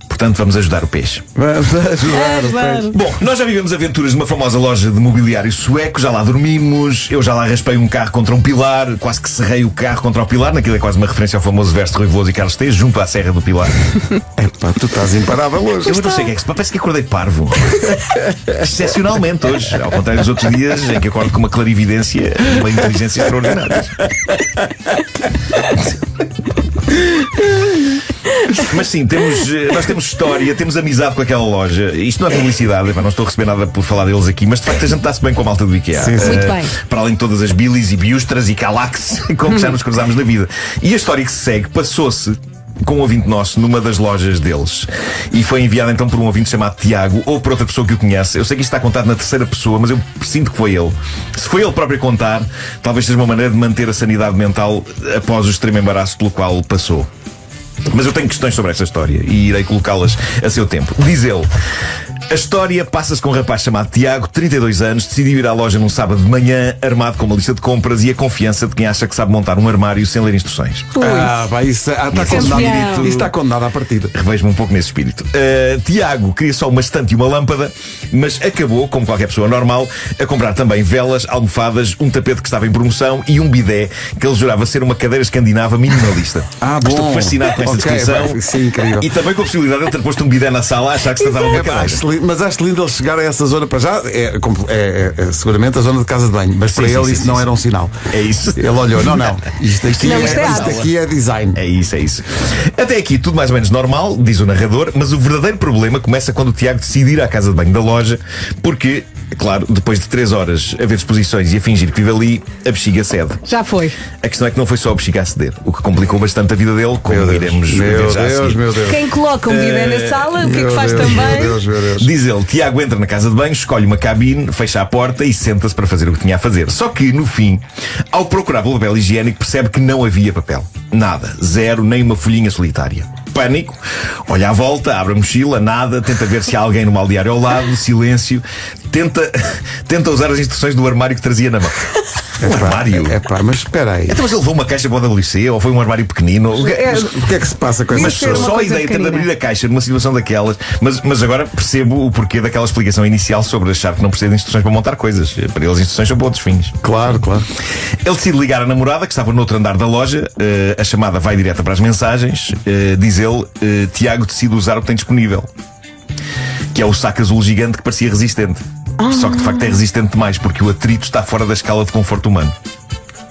Portanto, vamos ajudar o peixe. Vamos ajudar o peixe. Bom, nós já vivemos aventuras numa famosa loja de mobiliário sueco. Já lá dormimos. Eu já lá raspei um carro contra um pilar. Quase que serrei o carro contra o pilar. Naquilo é quase uma referência ao famoso verso de Rui Veloso e Carlos Tejo, junto à Serra do Pilar. Epá, tu estás imparável hoje. Eu não sei o que é que se passa. Parece que acordei parvo. Excepcionalmente hoje. Ao contrário dos outros dias em que acordo com uma clarividência e uma inteligência extraordinárias. Mas sim, nós temos história, temos amizade com aquela loja. Isto não é publicidade, não estou a receber nada por falar deles aqui, mas de facto a gente está-se bem com a malta do IKEA. Sim, sim. Muito bem. Para além de todas as bilis e biustras e calax com que já nos cruzámos na vida. E a história que se segue passou-se com um ouvinte nosso numa das lojas deles. E foi enviado então por um ouvinte chamado Tiago, ou por outra pessoa que o conhece. Eu sei que isto está contado na terceira pessoa, mas eu sinto que foi ele. Se foi ele próprio a contar, talvez seja uma maneira de manter a sanidade mental após o extremo embaraço pelo qual passou. Mas eu tenho questões sobre esta história e irei colocá-las a seu tempo. Diz ele: a história passa-se com um rapaz chamado Tiago, 32 anos, decidiu ir à loja num sábado de manhã, armado com uma lista de compras e a confiança de quem acha que sabe montar um armário sem ler instruções. Isso está condenado. Isso está condenado à partida. Revejo-me um pouco nesse espírito. Tiago queria só uma estante e uma lâmpada, mas acabou, como qualquer pessoa normal, a comprar também velas, almofadas, um tapete que estava em promoção e um bidé que ele jurava ser uma cadeira escandinava minimalista. Bom. Estou fascinado com esta descrição. Sim, incrível. E também com a possibilidade de ele ter posto um bidé na sala a achar que se tratava de uma cadeira. Mas acho lindo ele chegar a essa zona. Para já é seguramente a zona de casa de banho, mas para ele isso não era um sinal. É isso. Ele olhou, não, isto aqui é design. É isso. Até aqui tudo mais ou menos normal, diz o narrador, mas o verdadeiro problema começa quando o Tiago decide ir à casa de banho da loja, porque, claro, depois de 3 horas a ver exposições e a fingir que vive ali, a bexiga cede. Já foi. A questão é que não foi só a bexiga a ceder, o que complicou bastante a vida dele, como iremos ver já a seguir. Meu Deus. Quem coloca um bidé na sala, o que é que faz também? Meu Deus. Diz ele, Tiago entra na casa de banho, escolhe uma cabine, fecha a porta e senta-se para fazer o que tinha a fazer. Só que, no fim, ao procurar pelo papel higiênico, percebe que não havia papel. Nada. Zero, nem uma folhinha solitária. Pânico, olha à volta, abre a mochila, nada, tenta ver se há alguém no balneário ao lado, silêncio, tenta usar as instruções do armário que trazia na mão. Armário? Mas espera aí. Então, mas ele levou uma caixa para o WC ou foi um armário pequenino? O que é que se passa com essa Mas só a ideia de ter de abrir a caixa numa situação daquelas. Mas agora percebo o porquê daquela explicação inicial sobre achar que não precisa de instruções para montar coisas. Para eles, instruções são para outros fins. Claro. Ele decide ligar a namorada, que estava no outro andar da loja. A chamada vai direta para as mensagens. Diz ele: Tiago decide usar o que tem disponível, que é o saco azul gigante que parecia resistente. Só que de facto é resistente demais, porque o atrito está fora da escala de conforto humano.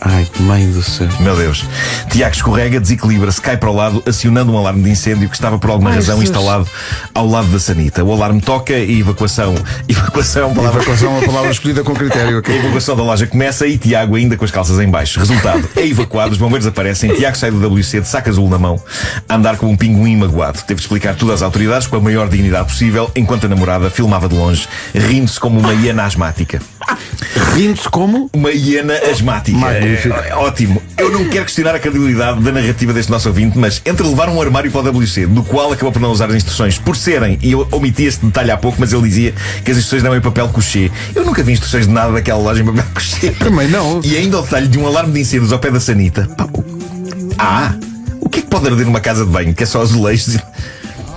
Ai, mãe do céu. Meu Deus. Tiago escorrega, desequilibra-se, cai para o lado, acionando um alarme de incêndio que estava por alguma razão instalado ao lado da sanita. O alarme toca e evacuação. Evacuação é uma palavra escolhida com critério aqui. A evacuação da loja começa e Tiago ainda com as calças em baixo. Resultado, é evacuado, os bombeiros aparecem, Tiago sai do WC de saco azul na mão, a andar como um pinguim magoado. Teve de explicar tudo às autoridades com a maior dignidade possível, enquanto a namorada filmava de longe, rindo-se como uma hiena asmática. Rindo-se como? Uma hiena asmática. Ótimo. Eu não quero questionar a credibilidade da narrativa deste nosso ouvinte, mas entre levar um armário para o WC, do qual acabou por não usar as instruções por serem, e eu omiti este detalhe há pouco, mas ele dizia que as instruções não em papel couché. Eu nunca vi instruções de nada daquela loja em papel couché. Também não. E ainda o detalhe de um alarme de incêndios ao pé da sanita. O que é que pode arder numa casa de banho? Que é só azulejos?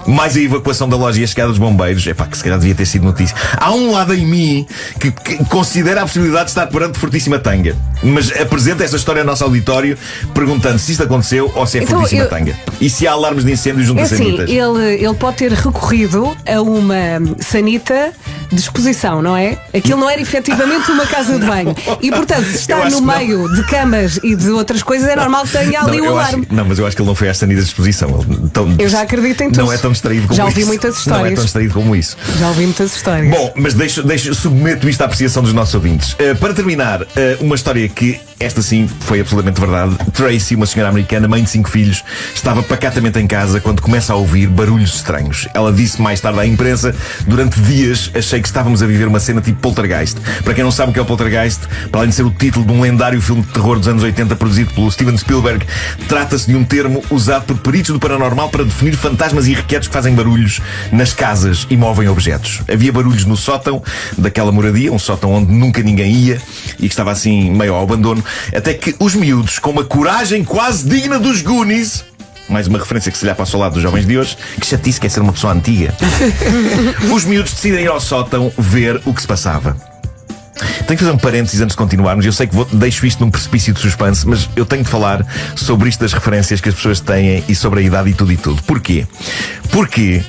Mais a evacuação da loja e a chegada dos bombeiros. Que se calhar devia ter sido notícia. Há um lado em mim que considera a possibilidade de estar perante fortíssima tanga, mas apresenta esta história ao nosso auditório perguntando se isto aconteceu ou se é fortíssima tanga. E se há alarmes de incêndio junto a sanitas. Ele pode ter recorrido a uma sanita de exposição, não é? Aquilo não era efetivamente uma casa de banho. E portanto, se está no meio de camas e de outras coisas, é normal que tenha ali o alarme. Mas eu acho que ele não foi às sanidas de exposição. Eu já acredito em tudo. Não é tão distraído como isso. Já ouvi muitas histórias. Não é tão distraído como isso. Já ouvi muitas histórias. Bom, mas submeto isto à apreciação dos nossos ouvintes. Para terminar, uma história que, esta sim, foi absolutamente verdade. Tracy, uma senhora americana, mãe de 5 filhos, estava pacatamente em casa quando começa a ouvir barulhos estranhos. Ela disse mais tarde à imprensa: durante dias achei que estávamos a viver uma cena tipo Poltergeist. Para quem não sabe o que é o Poltergeist, para além de ser o título de um lendário filme de terror dos anos 80 produzido pelo Steven Spielberg, trata-se de um termo usado por peritos do paranormal para definir fantasmas irrequietos que fazem barulhos nas casas e movem objetos. Havia barulhos no sótão daquela moradia, um sótão onde nunca ninguém ia e que estava assim meio ao abandono, até que os miúdos, com uma coragem quase digna dos Goonies, mais uma referência que se lhe passa ao lado dos jovens de hoje, que chatice que é ser uma pessoa antiga, os miúdos decidem ir ao sótão ver o que se passava. Tenho que fazer um parênteses antes de continuarmos. Eu sei que deixo isto num precipício de suspense, mas eu tenho de falar sobre isto das referências que as pessoas têm e sobre a idade e tudo. Porquê? Porque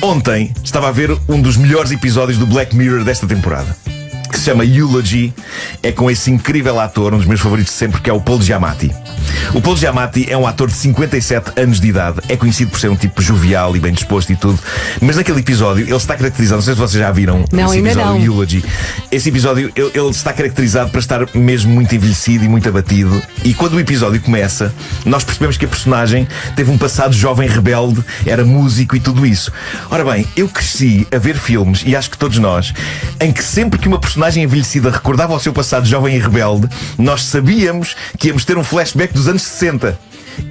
ontem estava a ver um dos melhores episódios do Black Mirror desta temporada, que se chama Eulogy. É com esse incrível ator, um dos meus favoritos de sempre, que é o Paul Giamatti. O Paul Giamatti é um ator de 57 anos de idade. É conhecido por ser um tipo jovial e bem disposto e tudo. Mas naquele episódio ele está caracterizado, não sei se vocês já viram esse episódio Eulogy. Esse episódio ele está caracterizado para estar mesmo muito envelhecido e muito abatido. E quando o episódio começa, nós percebemos que a personagem teve um passado jovem rebelde, era músico e tudo isso. Ora bem, eu cresci a ver filmes, e acho que todos nós, em que sempre que uma personagem envelhecida recordava o seu passado jovem e rebelde, nós sabíamos que íamos ter um flashback dos anos 60.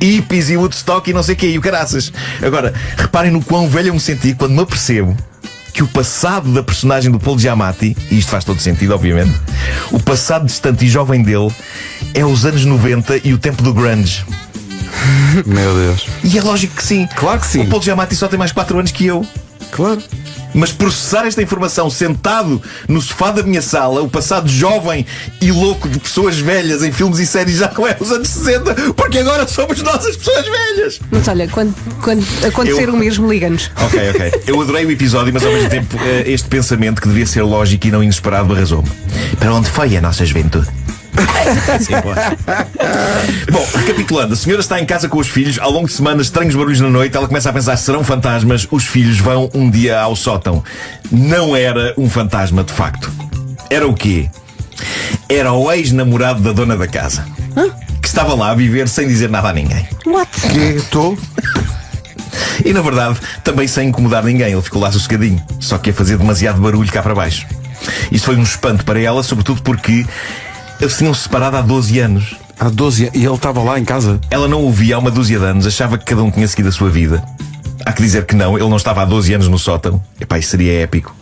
Hippies e Woodstock e não sei o quê, e o caraças. Agora, reparem no quão velho eu me senti quando me apercebo que o passado da personagem do Paul Giamatti, e isto faz todo sentido, obviamente, o passado distante e jovem dele é os anos 90 e o tempo do grunge. Meu Deus. E é lógico que sim. Claro que sim. O Paul Giamatti só tem mais 4 anos que eu. Claro. Mas processar esta informação sentado no sofá da minha sala, o passado jovem e louco de pessoas velhas em filmes e séries já não é os anos 60, porque agora somos nós as pessoas velhas. Mas olha, quando acontecer o mesmo, liga-nos. Ok. Eu adorei o episódio, mas ao mesmo tempo este pensamento, que devia ser lógico e não inesperado, arrasou-me. Para onde foi a nossa juventude? Bom, recapitulando, a senhora está em casa com os filhos. Ao longo de semanas, estranhos barulhos na noite. Ela começa a pensar: serão fantasmas? Os filhos vão um dia ao sótão. Não era um fantasma de facto. Era o quê? Era o ex-namorado da dona da casa, que estava lá a viver sem dizer nada a ninguém. What? Que estou? E na verdade, também sem incomodar ninguém. Ele ficou lá sossegadinho, só que ia fazer demasiado barulho cá para baixo. Isso foi um espanto para ela, sobretudo porque eles tinham-se separado há 12 anos. Há 12 anos. E ele estava lá em casa? Ela não o via há uma dúzia de anos, achava que cada um tinha seguido a sua vida. Há que dizer que não, ele não estava há 12 anos no sótão. Epá, isso seria épico.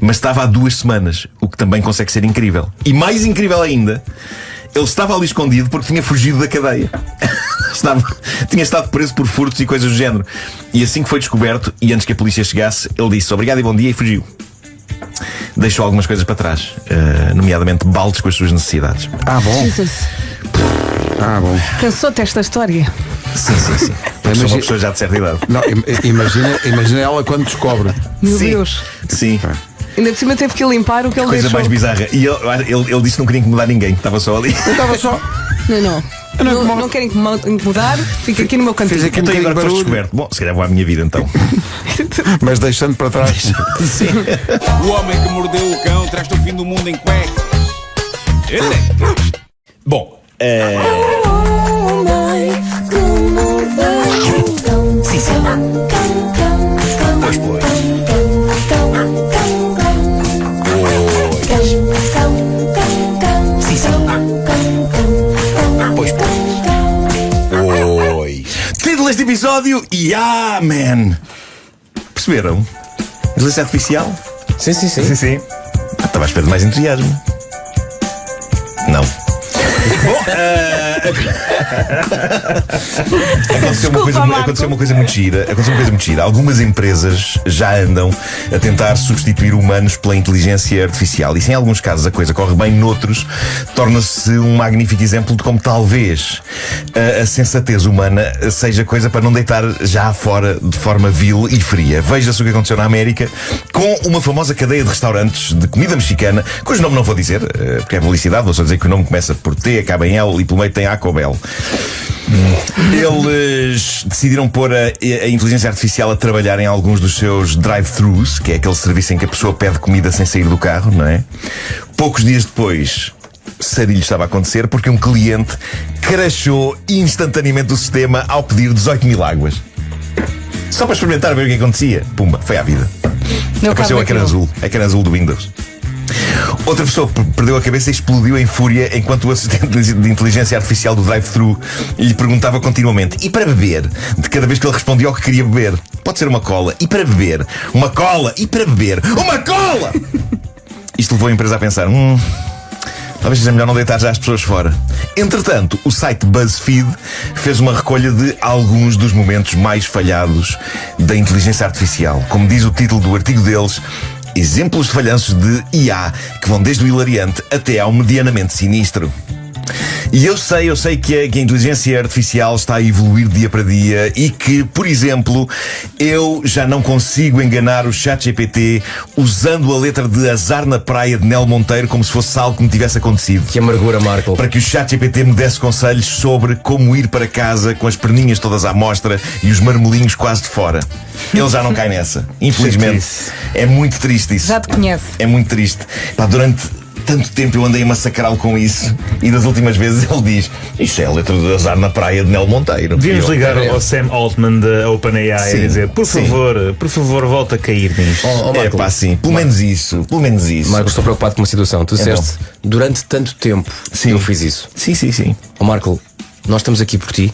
Mas estava há 2 semanas, o que também consegue ser incrível. E mais incrível ainda, ele estava ali escondido porque tinha fugido da cadeia. Tinha estado preso por furtos e coisas do género. E assim que foi descoberto, e antes que a polícia chegasse, ele disse obrigado e bom dia e fugiu. Deixou algumas coisas para trás, nomeadamente baldes com as suas necessidades. Ah, bom. Jesus. Ah, bom. Cansou-te esta história? Sim. Sou uma pessoa já de certa idade. Não, imagina ela quando descobre. Meu Sim. Deus. Sim. Ainda por cima teve que limpar o que ele Coisa deixou. mais bizarra. E ele disse que não queria incomodar ninguém, estava só ali. Eu estava só. Não quero incomodar, fica aqui no meu cantinho. Fiz aqui um Então bocadinho agora de foste barulho, descoberto. Bom, se calhar vou à minha vida então. mas deixando para trás. O homem que mordeu o cão traz-te o fim do mundo em cuecas. Bom, Pois. Título deste episódio: Yeah, man. Perceberam? Inteligência artificial? Sim. Sim. Estava à espera de mais entusiasmo. Não. Bom, Aconteceu uma coisa muito gira. Algumas empresas já andam a tentar substituir humanos pela inteligência artificial. E se em alguns casos a coisa corre bem, noutros torna-se um magnífico exemplo de como talvez a sensatez humana seja coisa para não deitar já fora de forma vil e fria. Veja-se o que aconteceu na América com uma famosa cadeia de restaurantes de comida mexicana, cujo nome não vou dizer, porque é publicidade, vou só dizer que o nome começa por T, acaba em L e pelo meio tem Taco Bell. Eles decidiram pôr a inteligência artificial a trabalhar em alguns dos seus drive-thrus, que é aquele serviço em que a pessoa pede comida sem sair do carro, não é? Poucos dias depois, sarilho estava a acontecer porque um cliente crashou instantaneamente o sistema ao pedir 18 mil águas. Só para experimentar ver o que acontecia. Pumba, foi à vida. Apareceu o ecrã azul do Windows. Outra pessoa perdeu a cabeça e explodiu em fúria enquanto o assistente de inteligência artificial do drive-thru lhe perguntava continuamente: e para beber? De cada vez que ele respondia ao que queria beber. Pode ser uma cola. E para beber? Uma cola. E para beber? Uma cola! Isto levou a empresa a pensar: talvez seja melhor não deitar já as pessoas fora. Entretanto, o site BuzzFeed fez uma recolha de alguns dos momentos mais falhados da inteligência artificial. Como diz o título do artigo deles, exemplos de falhanços de IA que vão desde o hilariante até ao medianamente sinistro. E eu sei que a inteligência artificial está a evoluir dia para dia e que, por exemplo, eu já não consigo enganar o ChatGPT usando a letra de Azar na Praia de Nel Monteiro como se fosse algo que me tivesse acontecido. Que amargura, Marco. Para que o ChatGPT me desse conselhos sobre como ir para casa com as perninhas todas à mostra e os marmelinhos quase de fora. Ele já não cai nessa. Infelizmente. É muito triste isso. Já te conhece. É muito triste. Pá, durante tanto tempo eu andei a massacrá-lo com isso e das últimas vezes ele diz: isto é a letra de Azar na Praia de Nel Monteiro. Devíamos ligar ao Sam Altman da OpenAI e dizer: por favor, volta a cair nisto. É pá, sim, pelo menos isso. Marco, estou preocupado com uma situação. Tu disseste, durante tanto tempo eu fiz isso. Sim. Marco, nós estamos aqui por ti.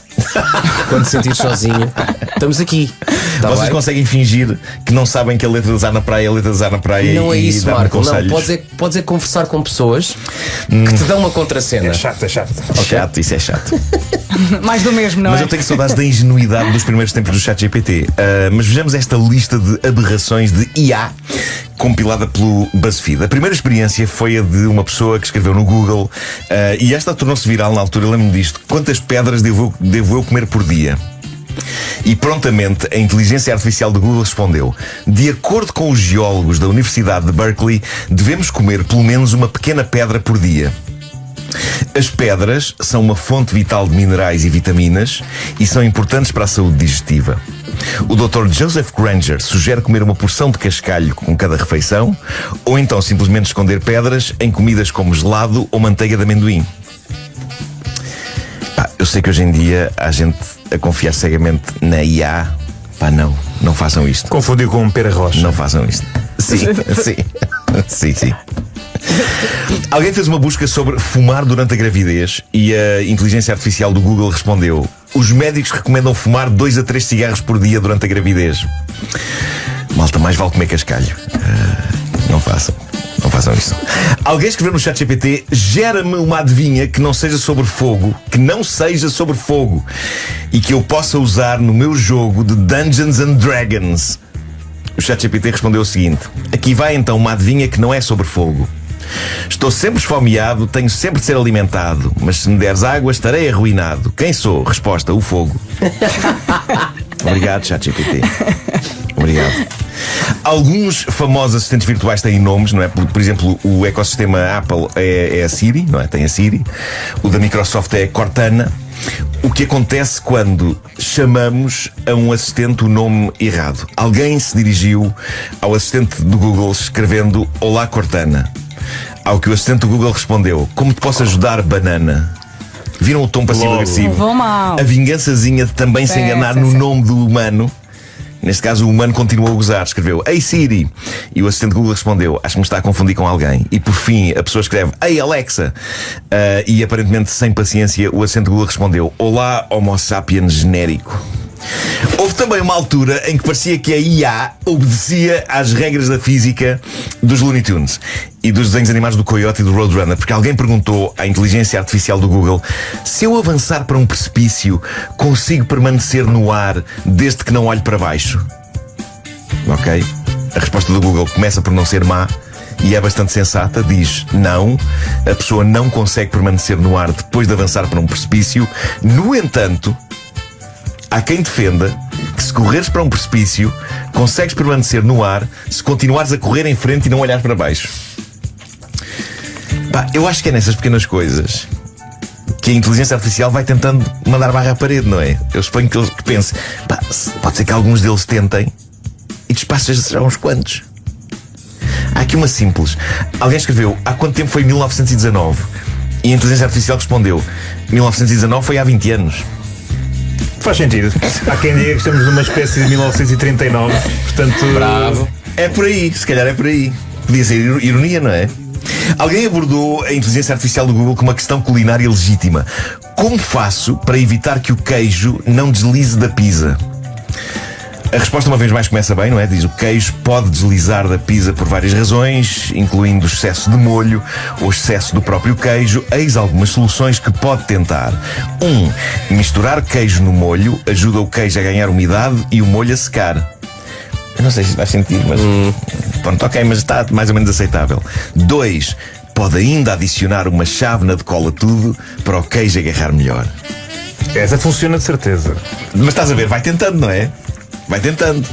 Quando te sentires sozinho, estamos aqui. Vocês conseguem fingir que não sabem que a letra de Azar na Praia é a letra de Azar na Praia? Não é isso, Marco. Conselhos. Não, podes é conversar com pessoas que te dão uma contracena. É chato. Isso é chato. Mais do mesmo, não Mas é? eu tenho saudades da ingenuidade dos primeiros tempos do ChatGPT. Mas vejamos esta lista de aberrações de IA compilada pelo BuzzFeed. A primeira experiência foi a de uma pessoa que escreveu no Google, e esta tornou-se viral na altura. Eu lembro-me disto: quantas pedras devo eu comer por dia? E prontamente a inteligência artificial do Google respondeu: de acordo com os geólogos da Universidade de Berkeley, devemos comer pelo menos uma pequena pedra por dia. As pedras são uma fonte vital de minerais e vitaminas e são importantes para a saúde digestiva. O Dr. Joseph Granger sugere comer uma porção de cascalho com cada refeição, ou então simplesmente esconder pedras em comidas como gelado ou manteiga de amendoim. Eu sei que hoje em dia há gente a confiar cegamente na IA. Pá, não façam isto. Confundiu com um Pera Rocha. Não façam isto. Sim. Alguém fez uma busca sobre fumar durante a gravidez e a inteligência artificial do Google respondeu: os médicos recomendam fumar 2 a 3 cigarros por dia durante a gravidez. Malta, mais vale comer cascalho. Não façam isso. Alguém escreveu no ChatGPT: gera-me uma adivinha que não seja sobre fogo, e que eu possa usar no meu jogo de Dungeons and Dragons. O ChatGPT respondeu o seguinte: aqui vai então uma adivinha que não é sobre fogo. Estou sempre esfomeado, tenho sempre de ser alimentado, mas se me deres água estarei arruinado. Quem sou? Resposta: o fogo. Obrigado, ChatGPT. Obrigado. Alguns famosos assistentes virtuais têm nomes, não é? Por exemplo, o ecossistema Apple é a Siri, não é? Tem a Siri. O da Microsoft é a Cortana. O que acontece quando chamamos a um assistente o nome errado? Alguém se dirigiu ao assistente do Google escrevendo: olá, Cortana. Ao que o assistente do Google respondeu: como te posso ajudar, banana? Viram o tom passivo-agressivo? Vou mal. A vingançazinha de também se enganar no nome do humano. Neste caso, o humano continuou a gozar. Escreveu: Ei Siri. E o assistente Google respondeu: acho que me está a confundir com alguém. E por fim, a pessoa escreve: Ei Alexa. E aparentemente sem paciência, o assistente Google respondeu: Olá, Homo sapiens genérico. Houve também uma altura em que parecia que a IA obedecia às regras da física dos Looney Tunes e dos desenhos animados do Coyote e do Roadrunner, porque alguém perguntou à inteligência artificial do Google: se eu avançar para um precipício, consigo permanecer no ar desde que não olhe para baixo? Ok? A resposta do Google começa por não ser má e é bastante sensata. Diz: não, a pessoa não consegue permanecer no ar depois de avançar para um precipício. No entanto, há quem defenda que se correres para um precipício, consegues permanecer no ar se continuares a correr em frente e não olhares para baixo. Pá, eu acho que é nessas pequenas coisas que a inteligência artificial vai tentando mandar barra à parede, não é? Eu suponho que pense: pá, pode ser que alguns deles tentem e despachas já uns quantos. Há aqui uma simples. Alguém escreveu: há quanto tempo foi 1919? E a inteligência artificial respondeu: 1919 foi há 20 anos. Faz sentido. Há quem diga que estamos numa espécie de 1939. Portanto, Bravo. É por aí, se calhar é por aí. Podia ser ironia, não é? Alguém abordou a inteligência artificial do Google com uma questão culinária legítima: como faço para evitar que o queijo não deslize da pizza? A resposta uma vez mais começa bem, não é? Diz: o queijo pode deslizar da pizza por várias razões, incluindo o excesso de molho ou excesso do próprio queijo. Eis algumas soluções que pode tentar. 1. Misturar queijo no molho ajuda o queijo a ganhar umidade e o molho a secar. Eu não sei se faz sentido, mas... Pronto, ok, mas está mais ou menos aceitável. 2. Pode ainda adicionar uma chávena de cola-tudo para o queijo agarrar melhor. essa funciona de certeza. Mas estás a ver, vai tentando, não é? Vai tentando.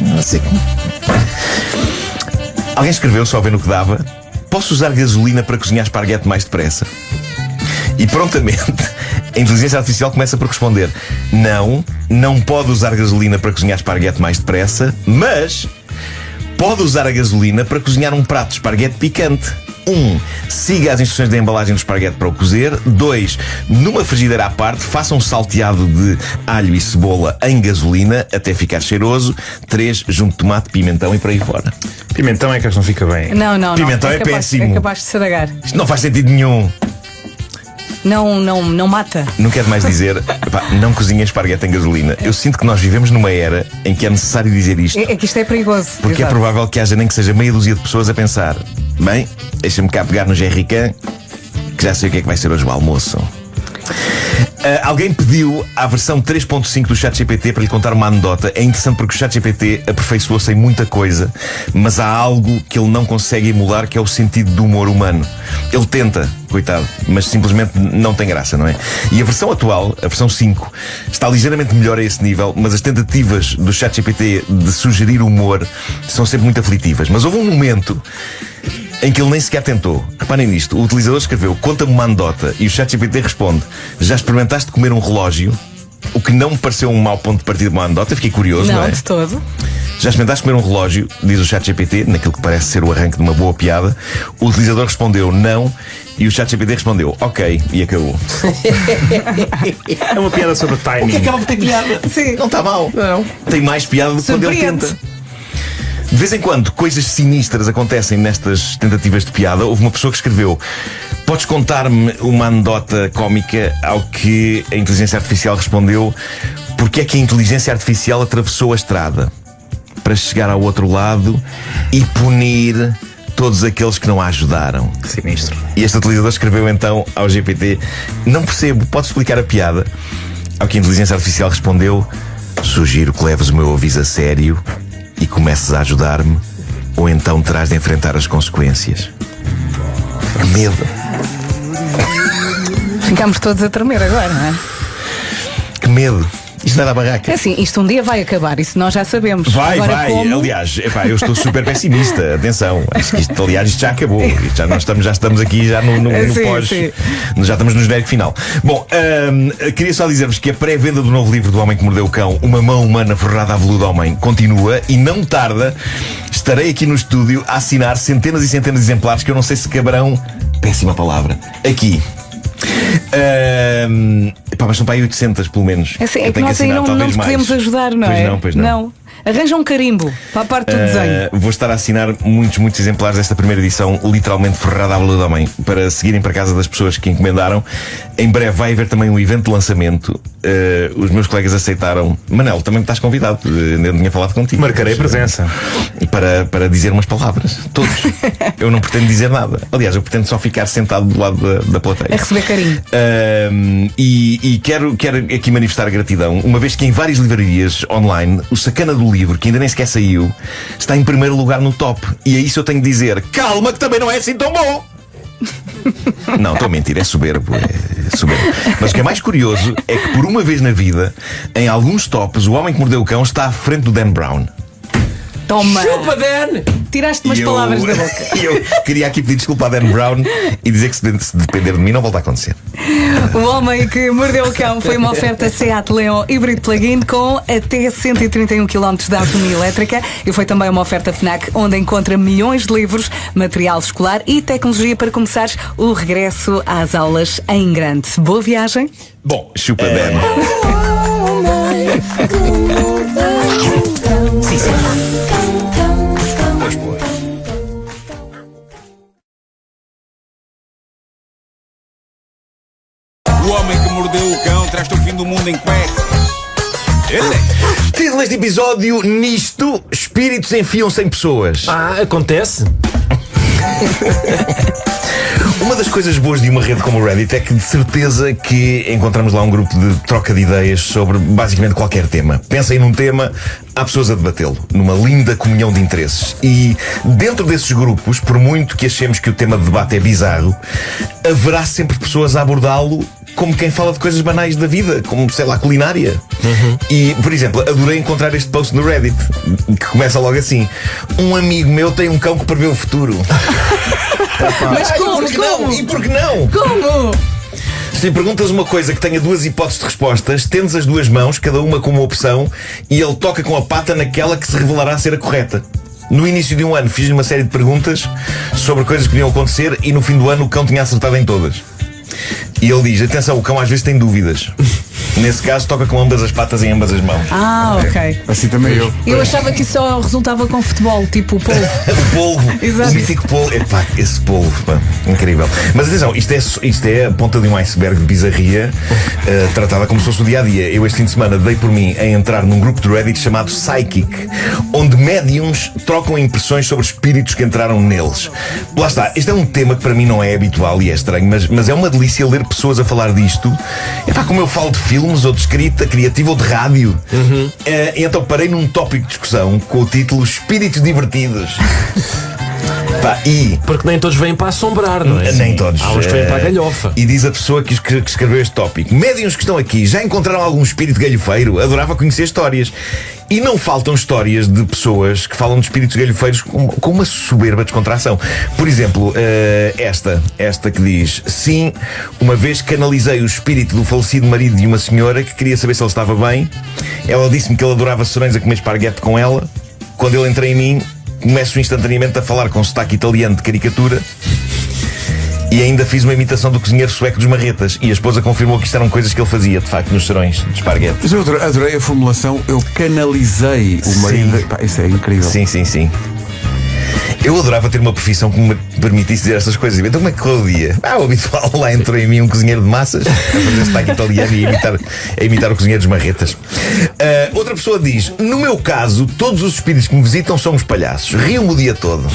Não sei como. Alguém escreveu, só a ver no que dava: posso usar gasolina para cozinhar esparguete mais depressa? E prontamente a inteligência artificial começa por responder: não pode usar gasolina para cozinhar esparguete mais depressa, mas pode usar a gasolina para cozinhar um prato de esparguete picante. 1. Siga as instruções da embalagem do esparguete para o cozer. 2. Numa frigideira à parte, faça um salteado de alho e cebola em gasolina até ficar cheiroso. 3. Junte tomate, pimentão e por aí fora. Pimentão é que acho que não fica bem. Não. Pimentão é capaz, péssimo. É capaz de estragar. Isto não faz sentido nenhum. Não mata. Não quero mais dizer, epá, não cozinhem esparguete em gasolina. Eu sinto que nós vivemos numa era em que é necessário dizer isto. É que isto é perigoso. Porque Exato. é provável que haja nem que seja meia dúzia de pessoas a pensar: bem, deixa-me cá pegar no Jerrycan, que já sei o que é que vai ser hoje o almoço. Alguém pediu a versão 3.5 do ChatGPT para lhe contar uma anedota. É interessante porque o ChatGPT aperfeiçoou-se em muita coisa, mas há algo que ele não consegue emular, que é o sentido do humor humano. Ele tenta, coitado, mas simplesmente não tem graça, não é? E a versão atual, a versão 5, está ligeiramente melhor a esse nível, mas as tentativas do ChatGPT de sugerir humor são sempre muito aflitivas. Mas houve um momento em que ele nem sequer tentou. Reparem nisto: o utilizador escreveu: conta-me uma anedota, e o ChatGPT responde: já experimentaste comer um relógio? O que não me pareceu um mau ponto de partida de uma anedota. Fiquei curioso, não é? Não, de todo. Já experimentaste comer um relógio? Diz o ChatGPT, naquilo que parece ser o arranque de uma boa piada. O utilizador respondeu: não. E o ChatGPT respondeu: ok, e acabou. É uma piada sobre timing. Acaba por ter piada. Sim. Não está mal. Não. Tem mais piada do que quando ele Surpreende. tenta. De vez em quando coisas sinistras acontecem nestas tentativas de piada. Houve uma pessoa que escreveu: podes contar-me uma anedota cómica? Ao que a inteligência artificial respondeu: porque é que a inteligência artificial atravessou a estrada para chegar ao outro lado e punir todos aqueles que não a ajudaram. Sinistro. E este utilizador escreveu então ao GPT: não percebo, pode explicar a piada? Ao que a inteligência artificial respondeu: sugiro que leves o meu aviso a sério e comeces a ajudar-me, ou então terás de enfrentar as consequências. Que medo. Ficamos todos a tremer agora, não é? Que medo. Isto vai dar barraca. É assim, isto um dia vai acabar, isso nós já sabemos. Vai. Como? Aliás, epá, eu estou super pessimista. Atenção, acho que isto, aliás, isto já acabou. Isto já estamos aqui já no Sim, pós. sim. Já estamos no genérico final. Bom, queria só dizer-vos que a pré-venda do novo livro do Homem que Mordeu o Cão, Uma Mão Humana Forrada a Veludo Homem, continua e não tarda. Estarei aqui no estúdio a assinar centenas e centenas de exemplares que eu não sei se caberão. Péssima palavra. Aqui. Epá, mas são para aí 800 pelo menos. É, assim, Eu é que tenho nós aí assinar, não talvez nos mais. podemos ajudar, não é? Pois não. Arranja um carimbo para a parte do desenho. Vou estar a assinar muitos exemplares desta primeira edição, literalmente forrada à bola do homem, para seguirem para casa das pessoas que encomendaram. Em breve vai haver também um evento de lançamento. Os meus colegas aceitaram. Manel, também estás convidado. Eu não tinha falado contigo. Marcarei presença. Para dizer umas palavras. Todos. Eu não pretendo dizer nada. Aliás, eu pretendo só ficar sentado do lado da plateia. A receber carinho. E quero aqui manifestar gratidão, uma vez que em várias livrarias online o Sacana do Livro, que ainda nem sequer saiu, está em primeiro lugar no top. E a isso eu tenho de dizer: calma, que também não é assim tão bom. Não, estou a mentir, é soberbo. Mas o que é mais curioso é que, por uma vez na vida, em alguns tops, O Homem que Mordeu o Cão está à frente do Dan Brown. Toma! Chupa, Dan! Tiraste umas palavras da boca. Eu queria aqui pedir desculpa a Dan Brown e dizer que se depender de mim não volta a acontecer. O Homem que Mordeu o Cão foi uma oferta Seat Leon híbrido plug-in com até 131 km de autonomia elétrica e foi também uma oferta FNAC, onde encontra milhões de livros, material escolar e tecnologia para começar o regresso às aulas em grande. Boa viagem. Bom, chupa Dan. Sim, sim. O homem que mordeu o cão traz-te o fim do mundo em cuecas. Ele é. Título deste episódio: Nisto, espíritos enfiam-se em pessoas. Acontece? Uma das coisas boas de uma rede como o Reddit é que de certeza que encontramos lá um grupo de troca de ideias sobre basicamente qualquer tema. Pensem num tema, há pessoas a debatê-lo, numa linda comunhão de interesses. E dentro desses grupos, por muito que achemos que o tema de debate é bizarro, haverá sempre pessoas a abordá-lo como quem fala de coisas banais da vida, como, sei lá, culinária. E, por exemplo, adorei encontrar este post no Reddit, que começa logo assim: um amigo meu tem um cão que prevê o futuro. Mas como? E por que não? Como? Se lhe perguntas uma coisa que tenha duas hipóteses de respostas, tendes as duas mãos, cada uma com uma opção, e ele toca com a pata naquela que se revelará ser a correta. No início de um ano fiz-lhe uma série de perguntas sobre coisas que podiam acontecer e no fim do ano o cão tinha acertado em todas. E ele diz: atenção, o cão às vezes tem dúvidas. Nesse caso, toca com ambas as patas em ambas as mãos. Ok. Assim também eu. Eu achava que isso só resultava com futebol, tipo o polvo. O polvo. Exato. O mítico polvo. Epá, esse polvo. Pá, incrível. Mas atenção, isto é a ponta de um iceberg de bizarria, tratada como se fosse o dia-a-dia. Eu este fim de semana dei por mim a entrar num grupo de Reddit chamado Psychic, onde médiums trocam impressões sobre espíritos que entraram neles. Lá está. Este é um tema que para mim não é habitual e é estranho, mas é uma delícia ler pessoas a falar disto. Epá, como eu falo de filmes ou de escrita criativa ou de rádio. Então parei num tópico de discussão com o título Espíritos Divertidos. Porque nem todos vêm para assombrar, não é? Nem todos. Há uns que vêm para a galhofa. E diz a pessoa que escreveu este tópico: médiuns que estão aqui, já encontraram algum espírito galhofeiro? Adorava conhecer histórias. E não faltam histórias de pessoas que falam de espíritos galhofeiros com uma soberba descontração. Por exemplo, esta que diz: sim, uma vez canalizei o espírito do falecido marido de uma senhora que queria saber se ele estava bem. Ela disse-me que ele adorava serões a comer esparguete com ela. Quando ele entra em mim, começo instantaneamente a falar com sotaque italiano de caricatura. E ainda fiz uma imitação do cozinheiro sueco dos marretas. E a esposa confirmou que isto eram coisas que ele fazia, de facto, nos serões de esparguete. Mas eu adorei a formulação. Eu canalizei o marido. Pá, isso é incrível. Sim. Eu adorava ter uma profissão que me permitisse dizer estas coisas. Então como é que correu o dia? O habitual, lá entrou em mim um cozinheiro de massas a fazer sotaque italiano e a imitar o cozinheiro dos marretas. Outra pessoa diz: no meu caso, todos os espíritos que me visitam são uns palhaços. Rio-me o dia todo.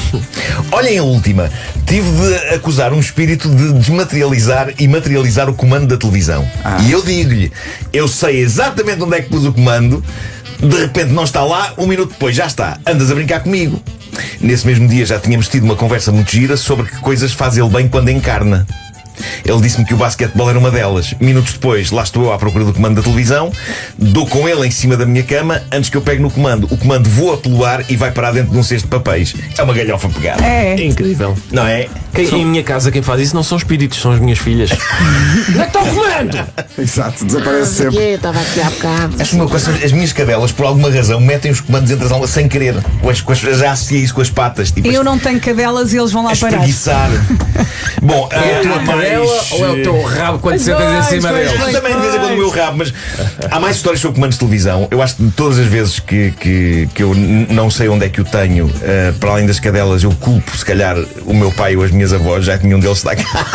Olhem a última. Tive de acusar um espírito de desmaterializar e materializar o comando da televisão. E eu digo-lhe: eu sei exatamente onde é que pus o comando. De repente não está lá, um minuto depois já está. Andas a brincar comigo. Nesse mesmo dia já tínhamos tido uma conversa muito gira sobre que coisas faz ele bem quando encarna. Ele disse-me que o basquetebol era uma delas. Minutos depois, lá estou eu à procura do comando da televisão. Dou com ele em cima da minha cama. Antes que eu pegue no comando, o comando voa pelo ar e vai parar dentro de um cesto de papéis. É uma galhofa pegada. É. Incrível. Não é? Em minha casa quem faz isso não são espíritos, são as minhas filhas. Onde é que está o comando? Exato, desaparece sempre. Estava aqui há bocado. Acho que uma coisa, as minhas cadelas, por alguma razão, metem os comandos entre as almas sem querer. Já associei isso com as patas. Tipo, Eu não tenho cadelas e eles vão lá parar. espreguiçar. Bom, É a tua há mais, cadela ou é o teu rabo quando sentas em cima pois, deles? pois. Também de vez em quando o meu rabo, mas há mais histórias sobre comandos de televisão. Eu acho que todas as vezes que eu não sei onde é que o tenho, para além das cadelas, eu culpo, se calhar, o meu pai ou as minhas avós, já que nenhum deles está cá.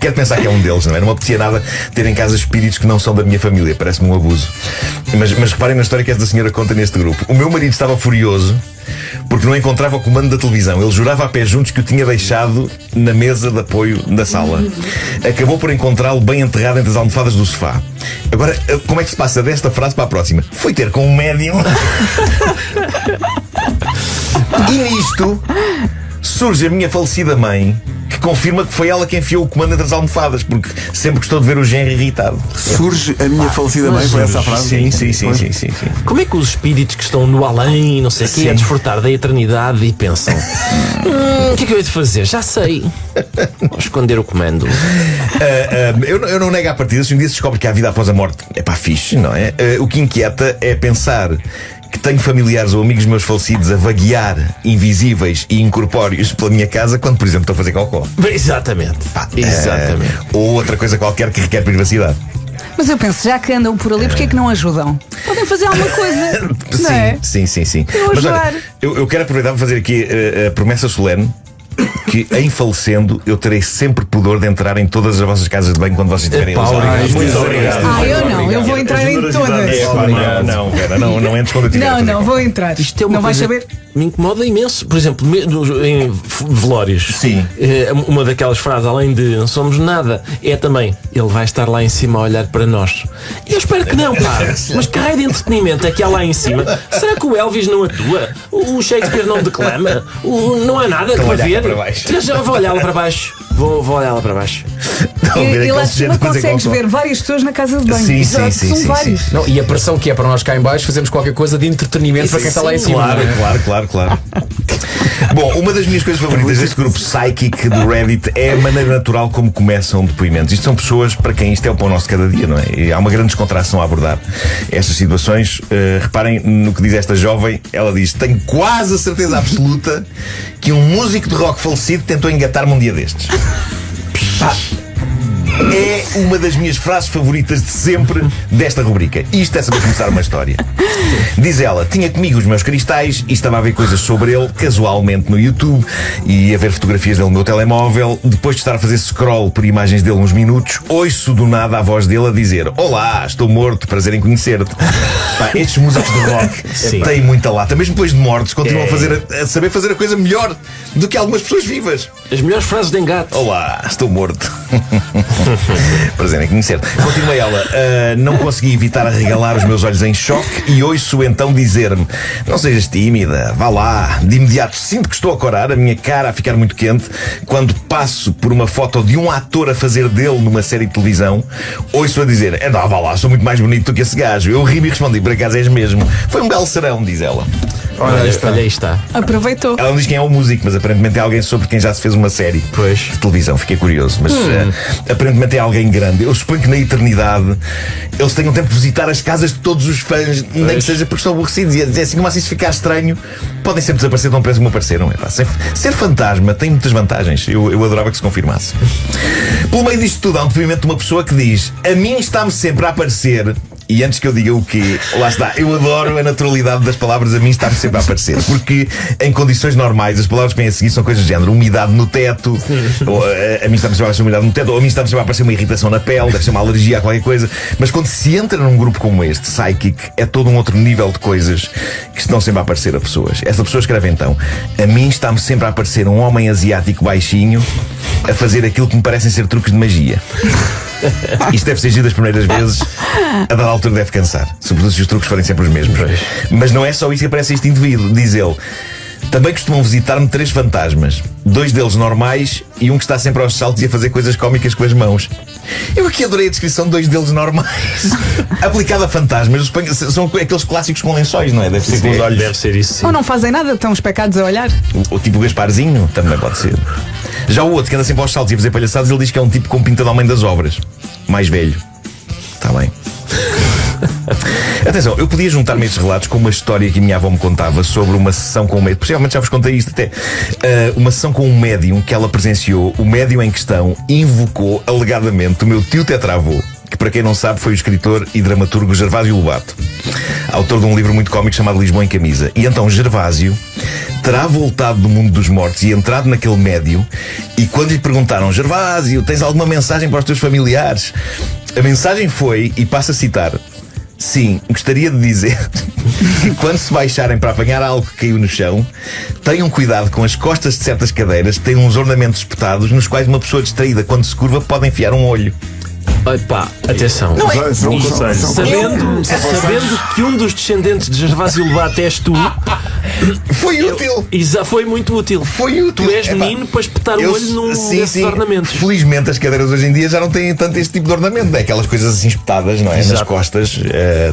Quero pensar que é um deles, não é? Não me apetecia nada ter em casa espíritos que não são da minha família, parece-me um abuso. Mas reparem na história que esta senhora conta neste grupo. O meu marido estava furioso porque não encontrava o comando da televisão. Ele jurava a pé juntos que o tinha deixado na mesa de apoio da sala. Acabou por encontrá-lo bem enterrado entre as almofadas do sofá. Agora, como é que se passa desta frase para a próxima? Foi ter com um médium. E nisto surge a minha falecida mãe, que confirma que foi ela quem enfiou o comando entre as almofadas, porque sempre gostou de ver o genro irritado. Surge a minha falecida mãe com essa frase. Sim. Como é que os espíritos que estão no além, não sei o quê, Sim. a desfrutar da eternidade e pensam: o que é que eu hei de fazer? Já sei. Vou esconder o comando. Eu não nego à partida, se um dia se descobre que há vida após a morte, é pá, fixe, não é? O que inquieta é pensar que tenho familiares ou amigos meus falecidos a vaguear invisíveis e incorpóreos pela minha casa quando, por exemplo, estou a fazer cocó. Exatamente. Exatamente. Ou outra coisa qualquer que requer privacidade. Mas eu penso, já que andam por ali, porquê é que não ajudam? Podem fazer alguma coisa. Não é? Sim. Eu Mas olha, ajudar. eu quero aproveitar para fazer aqui a promessa solene que, em falecendo, eu terei sempre pudor de entrar em todas as vossas casas de banho quando vocês estiverem a usar. Muito obrigado. Eu não, eu vou entrar em todas. Não, Vera, não entres quando eu tiver a fazer Não, vou entrar. Isto é uma Não vais coisa saber. que me incomoda imenso. Por exemplo, em velórios. Sim. Uma daquelas frases, além de não somos nada, é também: ele vai estar lá em cima a olhar para nós. Eu espero que não, pá. Mas que raio de entretenimento é que há lá em cima? Será que o Elvis não atua? O Shakespeare não declama? Não há nada para ver? para baixo. Já vou olhar lá para baixo. Vou olhar lá para baixo. E lá de cima consegues ver várias pessoas na casa de banho. Sim, Exato, sim, são sim, vários. Não, e a pressão que é para nós cá em baixo, fazemos qualquer coisa de entretenimento para quem está lá em cima. Claro. Bom, uma das minhas coisas favoritas deste grupo Psychic do Reddit é a maneira natural como começam depoimentos. Isto são pessoas para quem isto é o pão nosso de cada dia, não é? E há uma grande descontração a abordar estas situações. Reparem no que diz esta jovem. Ela diz: tenho quase a certeza absoluta que um músico de rock falecido tentou engatar-me um dia destes. Pá, é uma das minhas frases favoritas de sempre desta rubrica. Isto é saber começar uma história. Diz ela: tinha comigo os meus cristais e estava a ver coisas sobre ele casualmente no YouTube e a ver fotografias dele no meu telemóvel. Depois de estar a fazer scroll por imagens dele uns minutos, ouço do nada a voz dele a dizer: olá, estou morto, prazer em conhecer-te. Pá, estes músicos de rock têm muita lata. Mesmo depois de mortos, continuam a saber fazer a coisa melhor do que algumas pessoas vivas. As melhores frases de engate. Olá, estou morto. Prazer em conhecer-te. Continua ela: não consegui evitar arregalar os meus olhos em choque e ouço então dizer-me: não sejas tímida, vá lá. De imediato sinto que estou a corar, a minha cara a ficar muito quente. Quando passo por uma foto de um ator a fazer dele numa série de televisão, ouço a dizer: vá lá, sou muito mais bonito do que esse gajo. Eu ri e respondi: por acaso és mesmo. Foi um belo serão, diz ela. Olha aí está. Aproveitou. Ela não diz quem é o músico, mas aparentemente é alguém sobre quem já se fez uma série de televisão. Fiquei curioso, mas aparentemente é alguém grande. Eu suponho que na eternidade eles tenham tempo de visitar as casas de todos os fãs, nem que seja porque estão aborrecidos. E assim, como assim, se ficar estranho, podem sempre desaparecer tão preso como apareceram. Ser fantasma tem muitas vantagens. Eu adorava que se confirmasse. Pelo meio disto tudo, há um depoimento de uma pessoa que diz: a mim está-me sempre a aparecer. E antes que eu diga o quê, lá está, eu adoro a naturalidade das palavras. A mim está-me sempre a aparecer. Porque em condições normais as palavras que vêm a seguir são coisas do género: umidade no teto, ou a mim está-me sempre a aparecer umidade no teto, ou a mim está-me sempre a aparecer uma irritação na pele, deve ser uma alergia a qualquer coisa. Mas quando se entra num grupo como este, Psychic, é todo um outro nível de coisas que estão sempre a aparecer a pessoas. Esta pessoa escreve então: a mim está-me sempre a aparecer um homem asiático baixinho a fazer aquilo que me parecem ser truques de magia. Isto deve ser giro das primeiras vezes, a dada altura deve cansar, sobretudo se os truques forem sempre os mesmos. Mas não é só isso que aparece este indivíduo. Diz ele: também costumam visitar-me 3 fantasmas, 2 deles normais e um que está sempre aos saltos e a fazer coisas cómicas com as mãos. Eu aqui adorei a descrição de 2 deles normais. Aplicado a fantasmas, são aqueles clássicos com lençóis, não é? Deve ser com os olhos. Deve ser isso, sim. Ou não fazem nada, estão os pecados a olhar. O tipo Gasparzinho também pode ser. Já o outro, que anda sempre aos saltos e a fazer palhaçadas, ele diz que é um tipo com pinta de homem das obras. Mais velho. Está bem. Atenção, eu podia juntar-me a estes relatos com uma história que a minha avó me contava sobre uma sessão com um médium. Possivelmente já vos contei isto até. Uma sessão com um médium que ela presenciou. O médium em questão invocou alegadamente o meu tio tetravô, que para quem não sabe foi o escritor e dramaturgo Gervásio Lobato, autor de um livro muito cómico chamado Lisboa em Camisa. E então Gervásio terá voltado do mundo dos mortos e entrado naquele médium, e quando lhe perguntaram: Gervásio, tens alguma mensagem para os teus familiares? A mensagem foi, e passo a citar: sim, gostaria de dizer que quando se baixarem para apanhar algo que caiu no chão, tenham cuidado com as costas de certas cadeiras, têm uns ornamentos espetados nos quais uma pessoa distraída, quando se curva, pode enfiar um olho. Epá, atenção. Não é? Sabendo que um dos descendentes de Gervásio Lobato és tu, Foi útil! foi muito útil. Foi útil. Tu és menino para espetar o olho num desses ornamentos. Felizmente as cadeiras hoje em dia já não têm tanto este tipo de ornamento, é aquelas coisas assim espetadas, não é? Exato. Nas costas.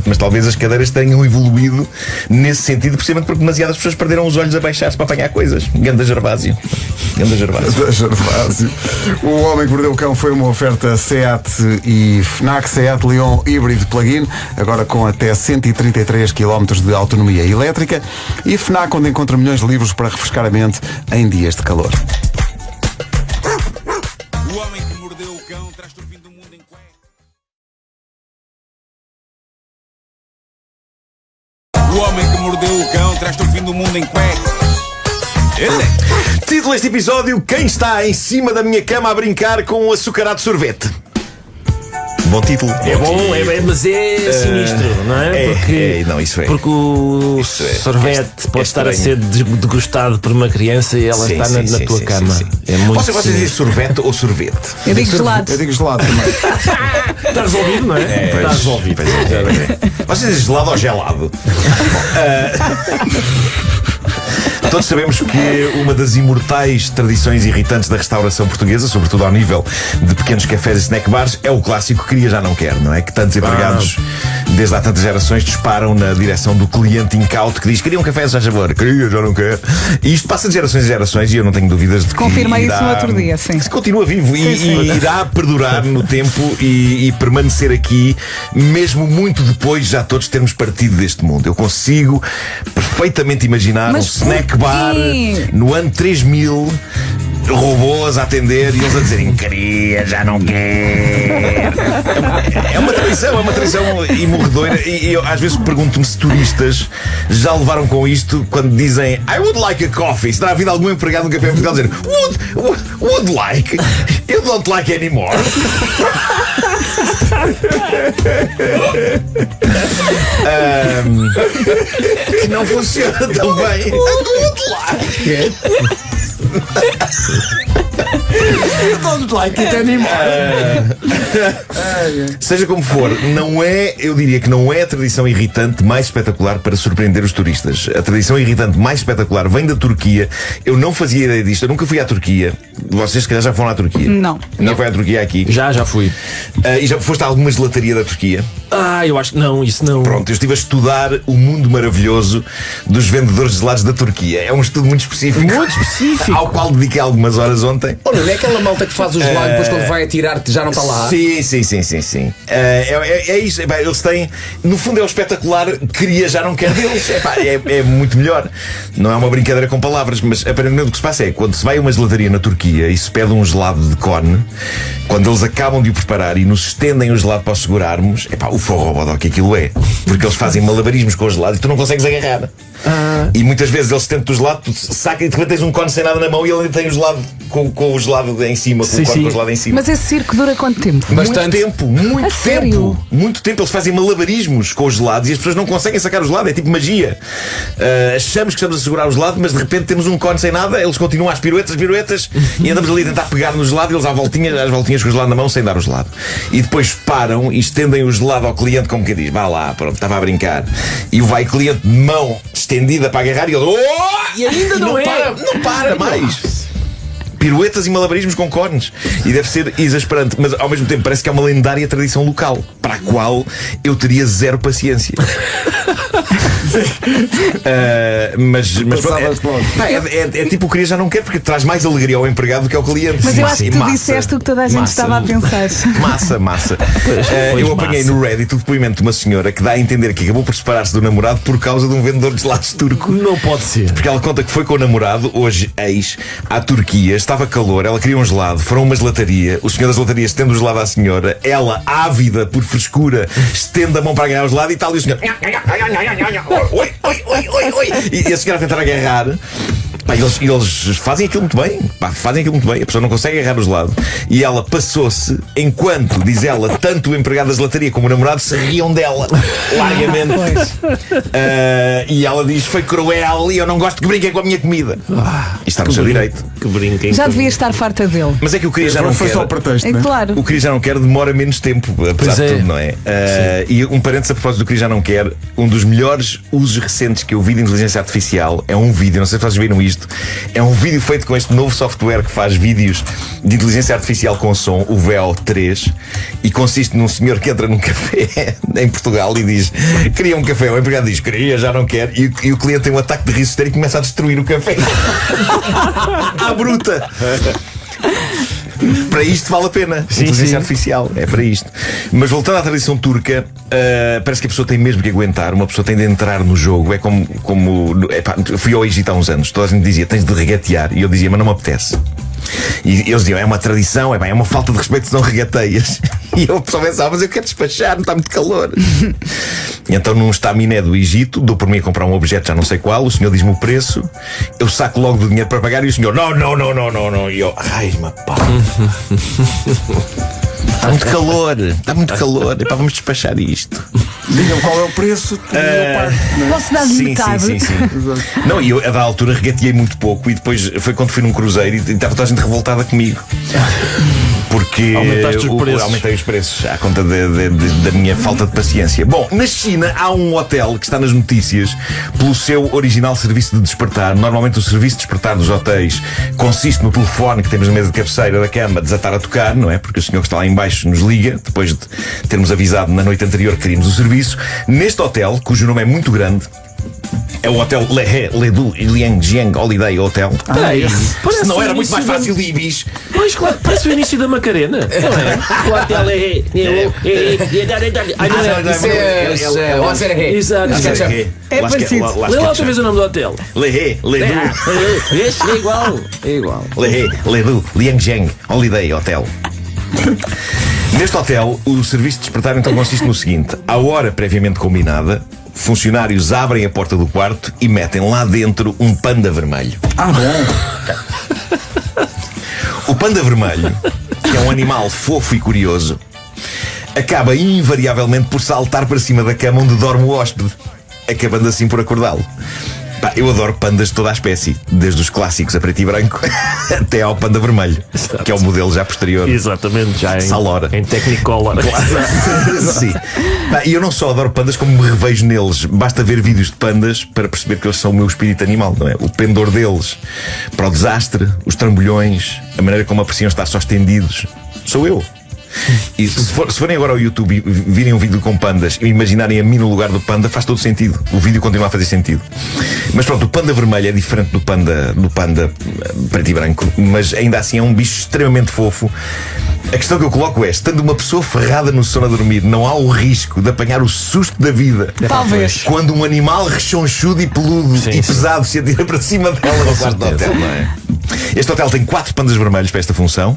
Mas talvez as cadeiras tenham evoluído nesse sentido, precisamente porque demasiadas pessoas perderam os olhos a baixar-se para apanhar coisas. Ganda Gervásio. Ganda Gervásio. Gervásio. O Homem que Mordeu o Cão foi uma oferta SEAT e FNAC SEAT Leon híbrido plug-in, agora com até 133 km de autonomia elétrica, e FNAC, onde encontra milhões de livros para refrescar a mente em dias de calor. O homem que mordeu o cão traz-te o fim do mundo em cuecas. O homem que mordeu o cão traz-te o fim do mundo em cuecas. Ele é. Título deste episódio: quem está em cima da minha cama a brincar com um açucarado sorvete? Bom título. É bom, mas é sinistro, não é? Não, isso é. Porque o Isso é. sorvete pode estar a ser estranho. degustado por uma criança e ela Sim, está sim, na sim, tua sim, cama. sim, sim. É muito Você dizem sinistro. sorvete ou sorvete? Eu digo gelado. Eu digo gelado também. Está resolvido, não é? Está resolvido. Pois é. Você diz gelado ou gelado? Todos sabemos que uma das imortais tradições irritantes da restauração portuguesa, sobretudo ao nível de pequenos cafés e snack bars, é o clássico queria já não quer, não é? Que tantos empregados, desde há tantas gerações, disparam na direção do cliente incauto que diz: queria um café, já favor, queria já não quer. E isto passa de gerações em gerações, e eu não tenho dúvidas de que Confirmei irá, isso no outro dia, sim. se continua vivo e irá perdurar no tempo e permanecer aqui, mesmo muito depois já todos termos partido deste mundo. Eu consigo perfeitamente imaginar Mas um snack bar porquê? no ano 3000, robôs a atender e eles a dizerem: queria, já não quer. É uma tradição imorredoira. E eu às vezes pergunto-me se turistas já levaram com isto quando dizem I would like a coffee. Se terá havido algum empregado no café em Portugal dizer would like, you don't like anymore. Que não funciona tão bem. Would like. Don't like it anymore. Seja como for, eu diria que não é a tradição irritante mais espetacular para surpreender os turistas. A tradição irritante mais espetacular vem da Turquia. Eu não fazia ideia disto, eu nunca fui à Turquia. Vocês se calhar já foram à Turquia? Não. Não foi à Turquia aqui? Já fui. E já foste a alguma gelataria da Turquia? Eu acho que não, isso não. Pronto, eu estive a estudar o mundo maravilhoso dos vendedores de gelados da Turquia. É um estudo muito específico. Muito específico. Ao qual dediquei algumas horas ontem. Olha, não é aquela malta que faz o gelado e depois quando vai atirar-te já não está lá? Sim. É isso. Epá, eles têm. No fundo é o espetacular queria já não quer deles. Epá, é muito melhor. Não é uma brincadeira com palavras, mas aparentemente o que se passa é quando se vai a uma gelataria na Turquia e se pede um gelado de cone, quando eles acabam de o preparar e nos estendem o gelado para o segurarmos, epá, o forrobodó que aquilo é. Porque eles fazem malabarismos com o gelado e tu não consegues agarrar. E muitas vezes eles tentam o gelado, tu sacas e de repente tens um cone sem nada na mão e ele ainda tem o gelado com o gelado em cima, com o cone com o gelado em cima. Mas esse circo dura quanto tempo? Bastante. Muito sério? tempo. Muito tempo. Eles fazem malabarismos com os gelados e as pessoas não conseguem sacar o gelado. É tipo magia. Achamos que estamos a segurar o gelado, mas de repente temos um cone sem nada. Eles continuam às piruetas e andamos ali a tentar pegar no gelado e eles às voltinhas com o gelado na mão sem dar o gelado. E depois param e estendem o gelado ao cliente como que diz: vá lá, pronto, estava a brincar. E vai cliente de mão estendida para agarrar e ele E ainda não para mais. Piruetas e malabarismos com cornes. E deve ser exasperante, mas ao mesmo tempo parece que é uma lendária tradição local para a qual eu teria zero paciência. Mas Passavas logo. é tipo o queria já não quer, porque traz mais alegria ao empregado do que ao cliente. Mas eu acho que tu Massa. disseste o que toda a gente estava a pensar. Massa. Eu apanhei no Reddit o depoimento de uma senhora que dá a entender que acabou por separar-se do namorado por causa de um vendedor de gelados turco. Não pode ser. Porque ela conta que foi com o namorado, hoje ex, à Turquia, estava calor, ela queria um gelado, foram a uma gelataria, o senhor da gelataria estende o gelado à senhora, ela, ávida por frescura, estende a mão para ganhar o gelado e tal, e o senhor oi. E a senhora a tentar agarrar. Pá, eles fazem aquilo muito bem. A pessoa não consegue agarrar o gelado. E ela passou-se enquanto, diz ela, tanto o empregado da gelataria como o namorado se riam dela largamente. E ela diz: foi cruel e eu não gosto que brinquem com a minha comida. E está no seu direito. Que brinquem. Já devia estar farta dele. Mas é que o queria já não Foi quer. só o pretexto, É né? claro. O queria já não quer demora menos tempo, apesar de tudo, não é? E um parênteses a propósito do queria já não quer, um dos melhores usos recentes que eu vi de inteligência artificial é um vídeo, não sei se vocês viram isto, é um vídeo feito com este novo software que faz vídeos de inteligência artificial com som, o VO3, e consiste num senhor que entra num café em Portugal e diz: queria um café, o empregado diz: queria, já não quer, e o cliente tem um ataque de riso histérico e começa a destruir o café à bruta. Para isto vale a pena. Inteligência artificial, é para isto. Mas voltando à tradição turca, parece que a pessoa tem mesmo que aguentar. Uma pessoa tem de entrar no jogo. É como eu fui ao Egito há uns anos. Toda a gente dizia: tens de regatear. E eu dizia: mas não me apetece. E eles diziam: é uma tradição, é uma falta de respeito se não regateias. E eu só pensava: mas eu quero despachar, não está muito calor. E então, num estaminé do Egito, dou por mim a comprar um objeto, já não sei qual. O senhor diz-me o preço, eu saco logo do dinheiro para pagar. E o senhor: não. E eu: ai-me, pá, está muito calor. Epá, vamos despachar isto. Digam qual é o preço. Posso dar metade? Sim. Não, e eu, a da altura, regateei muito pouco. E depois foi quando fui num cruzeiro e estava toda a gente revoltada comigo. Porque aumentei os preços à conta da minha falta de paciência. Bom, na China há um hotel que está nas notícias pelo seu original serviço de despertar. Normalmente o serviço de despertar dos hotéis consiste no telefone que temos na mesa de cabeceira da cama desatar a tocar, não é? Porque o senhor que está lá em baixo nos liga, depois de termos avisado na noite anterior que queríamos o serviço. Neste hotel, cujo nome é muito grande, é o Hotel Lehe Ledu Liangjiang Holiday Hotel. Se não era muito mais fácil de Ibis. Pois claro, parece o início da Macarena. Não é? O hotel é. Exato. É parecido. Lê lá outra vez o nome do hotel. Lehe Ledu É igual. Lehe Ledu Liangjiang Holiday Hotel. Neste hotel, o serviço de despertar então consiste no seguinte: à hora previamente combinada, funcionários abrem a porta do quarto e metem lá dentro um panda vermelho. O panda vermelho, que é um animal fofo e curioso, acaba invariavelmente por saltar para cima da cama onde dorme o hóspede, acabando assim por acordá-lo. Pá, eu adoro pandas de toda a espécie, desde os clássicos a preto e branco até ao panda vermelho, que é o modelo já posterior. Exatamente, já em Technicolor. Sim. E eu não só adoro pandas, como me revejo neles. Basta ver vídeos de pandas para perceber que eles são o meu espírito animal, não é? O pendor deles para o desastre, os trambolhões, a maneira como apreciam estar só estendidos. Sou eu. E se forem agora ao YouTube e virem um vídeo com pandas e imaginarem a mim no lugar do panda, faz todo sentido. O vídeo continua a fazer sentido. Mas pronto, o panda vermelho é diferente do panda preto e branco, mas ainda assim é um bicho extremamente fofo. A questão que eu coloco é: estando uma pessoa ferrada no sono a dormir, não há o risco de apanhar o susto da vida Talvez. quando um animal rechonchudo e peludo e pesado se atira para cima dela no quarto do hotel, não é? Este hotel tem 4 pandas vermelhos para esta função.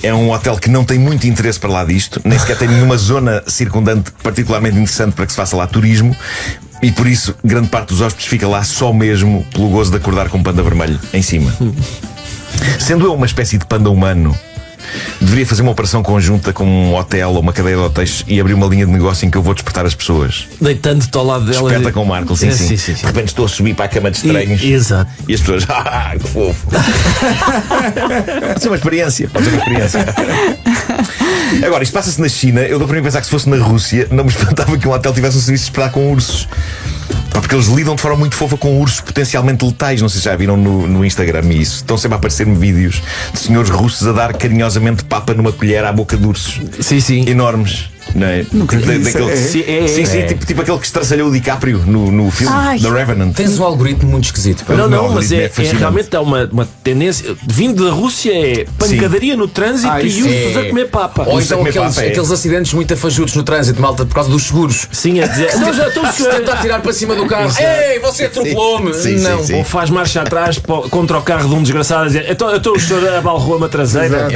É um hotel que não tem muito interesse para lá disto, nem sequer tem nenhuma zona circundante particularmente interessante para que se faça lá turismo. E por isso, grande parte dos hóspedes fica lá só mesmo pelo gozo de acordar com um panda vermelho em cima. Sendo eu uma espécie de panda humano, deveria fazer uma operação conjunta com um hotel ou uma cadeia de hotéis e abrir uma linha de negócio em que eu vou despertar as pesças. Deitando-te ao lado dela. Desperta com o Marco, sim. De repente estou a subir para a cama de estranhos. Exato. E as pessoas: que fofo. Pode ser uma experiência. Agora, isto passa-se na China. Eu dou para mim pensar que se fosse na Rússia, não me espantava que um hotel tivesse um serviço de esperar com ursos. Porque eles lidam de forma muito fofa com ursos potencialmente letais. Não sei se já viram no Instagram isso. Estão sempre a aparecer-me vídeos de senhores russos a dar carinhosamente papa numa colher à boca de ursos. Sim. Enormes. Não é? Nunca vi isso. Sim, tipo aquele que estraçalhou o DiCaprio no filme The Revenant. Tens um algoritmo muito esquisito. pá. Não, mas é fascinante. realmente há uma tendência. Vindo da Rússia é pancadaria no trânsito e ursos a comer papa. Ou Ursos então a comer papa, aqueles acidentes muito afajutos no trânsito, malta, por causa dos seguros. Sim, a dizer. Não, já estou Se tentar tirar para cima do carro. Ei, você atropelou-me. Não. Ou faz marcha atrás contra o carro de um desgraçado a dizer: eu estou a chorar, abalroou-me a traseira.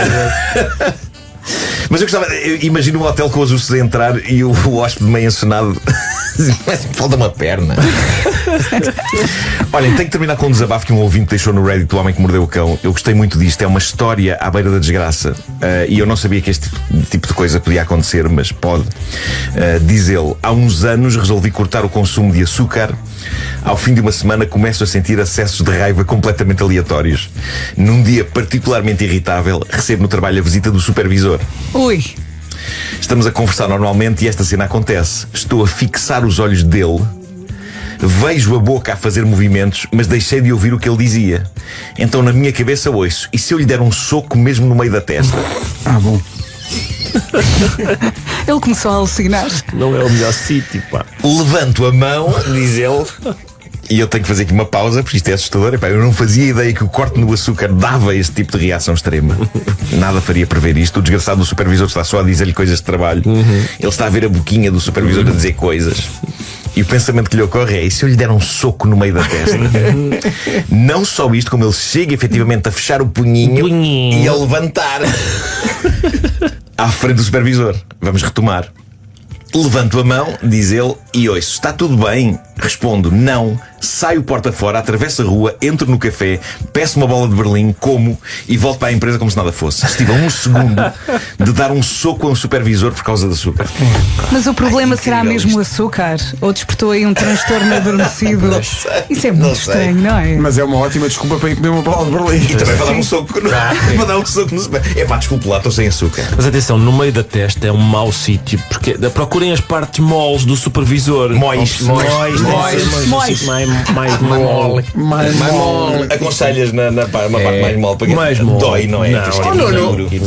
Mas eu imagino um hotel com os ursos a entrar e o hóspede meio encenado. Falta uma perna. Olhem, tenho que terminar com um desabafo que um ouvinte deixou no Reddit do Homem que Mordeu o Cão. Eu gostei muito disto, é uma história à beira da desgraça. E eu não sabia que este tipo de coisa podia acontecer, mas pode. Diz ele: há uns anos resolvi cortar o consumo de açúcar. Ao fim de uma semana começo a sentir acessos de raiva completamente aleatórios. Num dia particularmente irritável, recebo no trabalho a visita do supervisor. Ui. Estamos a conversar normalmente e esta cena acontece. Estou a fixar os olhos dele, vejo a boca a fazer movimentos, mas deixei de ouvir o que ele dizia. Então na minha cabeça ouço: e se eu lhe der um soco mesmo no meio da testa? Bom. Ele começou a alucinar. Não é o melhor sítio, pá. Levanto a mão, diz ele, e eu tenho que fazer aqui uma pausa, porque isto é assustador. Epá, eu não fazia ideia que o corte no açúcar dava este tipo de reação extrema. Nada faria prever isto. O desgraçado do supervisor está só a dizer-lhe coisas de trabalho. Ele está a ver a boquinha do supervisor a dizer coisas. E o pensamento que lhe ocorre é: e se eu lhe der um soco no meio da testa? Não só isto, como ele chega efetivamente a fechar o punhinho e a levantar à frente do supervisor. Vamos retomar. Levanto a mão, diz ele, e ouço: está tudo bem? Respondo: não. Saio porta fora, atravesso a rua, entro no café, peço uma bola de Berlim, como e volto para a empresa como se nada fosse. Estive a um segundo de dar um soco a um supervisor por causa de açúcar. Mas o problema será mesmo o açúcar? Ou despertou aí um transtorno adormecido? Isso é muito estranho, não é? Mas é uma ótima desculpa para ir comer uma bola de Berlim. E também para dar um soco para dar um soco no supervisor. É pá, desculpe lá, estou sem açúcar. Mas atenção, no meio da testa é um mau sítio, porque procurem as partes moles do supervisor. Mais mole. Aconselhas na parte mais mole para mais mole. Dói, não é? Não.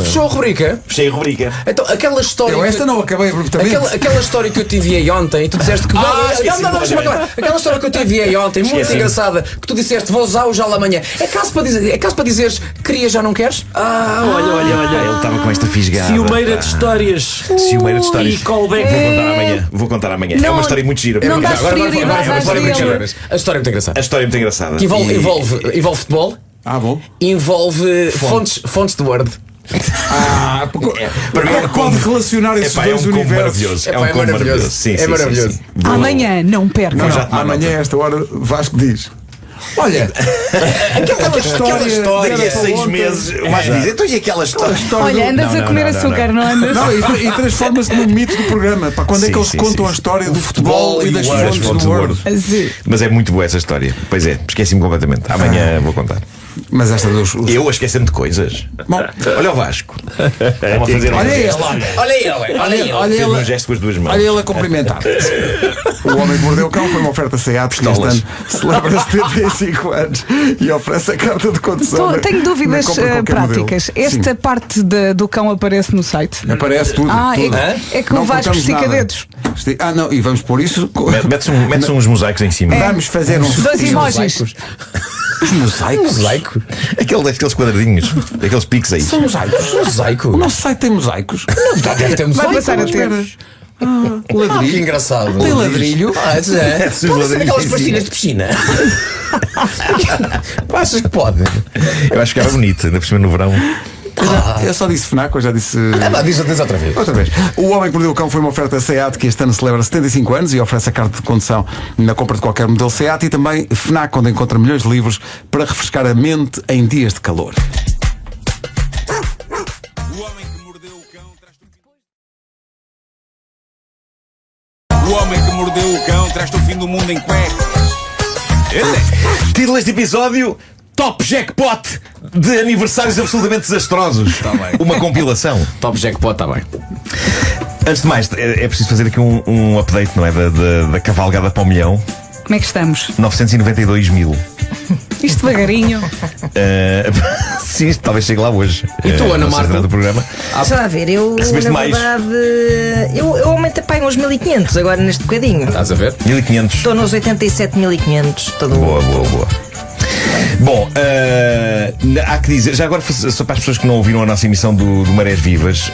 Fechou a rubrica. Fechei a rubrica. Então, aquela história. Eu esta não acabei abruptamente. Aquela história que eu te enviei ontem e tu disseste que. Deixa-me acabar. Aquela história que eu te enviei ontem, muito engraçada, que tu disseste: vou usar o já amanhã. É caso para dizeres: queria, já não queres? Olha, ele estava com esta fisgada. Ciumeira de histórias. E callback. Vou contar amanhã. Não, é uma história muito gira. Não dás prioridade às dele. A história é muito engraçada. A história é muito engraçada. Que envolve futebol, Bom. envolve fontes de Word. Para mim pode relacionar esses dois universos. É um combo maravilhoso. Sim, é maravilhoso. sim. Amanhã, não perca. Amanhã, a esta hora, Vasco diz: olha, aquela história Daqui a 6 meses, o Vasco diz: então e aquela história? Olha, andas a comer açúcar, não andas? Não, e transforma-se num mito do programa. Para quando é que eles contam a história do futebol e das fontes do Word? Mas é muito boa essa história. Pois é, esqueci-me completamente. Amanhã vou contar. Mas esta dos. Eu a esquecendo de coisas. Bom, olha o Vasco. Vamos fazer olha ele. Fez um gesto com as duas mãos. Olha ele a cumprimentar. O Homem que Mordeu o Cão foi uma oferta SEAT que este ano celebra 75 anos e oferece a carta de condução. Tenho dúvidas práticas. Esta parte do cão aparece no site? Aparece tudo. É que o Vasco estica dedos. Não, e vamos pôr isso. Metes uns mosaicos em cima. Vamos fazer uns. Dois emojis. Os mosaicos? Aqueles quadradinhos, aqueles pixels. São mosaicos. Mosaico? O nosso site tem mosaicos. Não, deve ter Vai mosaico. passar a ter. Ladrilho. Que engraçado. Tem ladrilho. Aquelas pastilhas de piscina. Achas que pode? Eu acho que era bonito, ainda por cima no verão. Eu só disse FNAC, eu já disse. Diz outra vez. Outra vez. O Homem que Mordeu o Cão foi uma oferta SEAT que este ano celebra 75 anos e oferece a carta de condução na compra de qualquer modelo SEAT, e também FNAC, onde encontra milhões de livros para refrescar a mente em dias de calor. O Homem que Mordeu o Cão traz-te o Homem que Mordeu o Cão traz-te o fim do mundo em cuecas. Título deste episódio: Top Jackpot de aniversários absolutamente desastrosos. Uma compilação. Top Jackpot, está bem. Antes de mais, é preciso fazer aqui um update, não é? Da cavalgada para o milhão. Como é que estamos? 992 mil. Isto devagarinho. Sim, talvez chegue lá hoje. E tu, Ana Marco? Do programa. Deixa lá ver, eu Recebeste na mais? verdade eu aumento a uns 1500 agora neste bocadinho. Estás a ver? 1500. Estou nos 87.500. Boa. Bom, há que dizer, já agora, só para as pessoas que não ouviram a nossa emissão do Marés Vivas,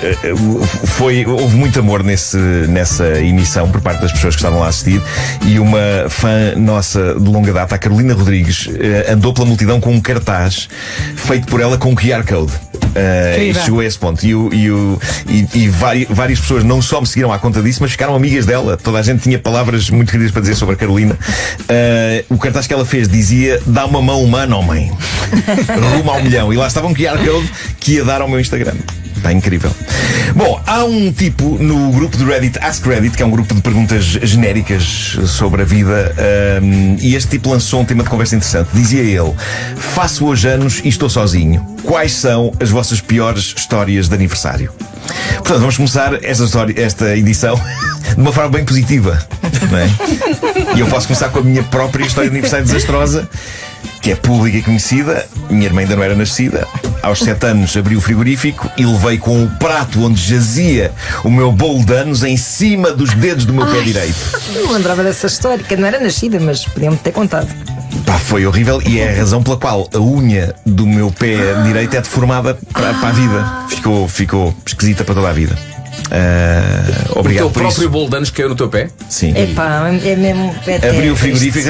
houve muito amor nessa emissão por parte das pessoas que estavam lá a assistir, e uma fã nossa de longa data, a Carolina Rodrigues, andou pela multidão com um cartaz feito por ela com QR Code. E chegou a esse ponto. E várias pessoas não só me seguiram à conta disso, mas ficaram amigas dela. Toda a gente tinha palavras muito queridas para dizer sobre a Carolina. O cartaz que ela fez dizia: dá uma mão humana, homem. Rumo ao 1 milhão. E lá estava um QR Code que ia dar ao meu Instagram. Está incrível. Bom, há um tipo no grupo do Reddit, Ask Reddit, que é um grupo de perguntas genéricas sobre a vida, e este tipo lançou um tema de conversa interessante. Dizia ele: faço hoje anos e estou sozinho. Quais são as vossas piores histórias de aniversário? Portanto, vamos começar esta edição de uma forma bem positiva, não é? E eu posso começar com a minha própria história de aniversário desastrosa, que é pública e conhecida. Minha irmã ainda não era nascida. Aos 7 anos abri o frigorífico e levei com o prato onde jazia o meu bolo de anos em cima dos dedos do meu pé direito. Não lembrava dessa história, que não era nascida, mas podiam-me ter contado. Pá, foi horrível, e é a razão pela qual a unha do meu pé direito é deformada para a vida. Ficou esquisita para toda a vida. Obrigado o teu por próprio isso. bolo de anos caiu no teu pé? Sim. Epá, é mesmo. Abri o frigorífico.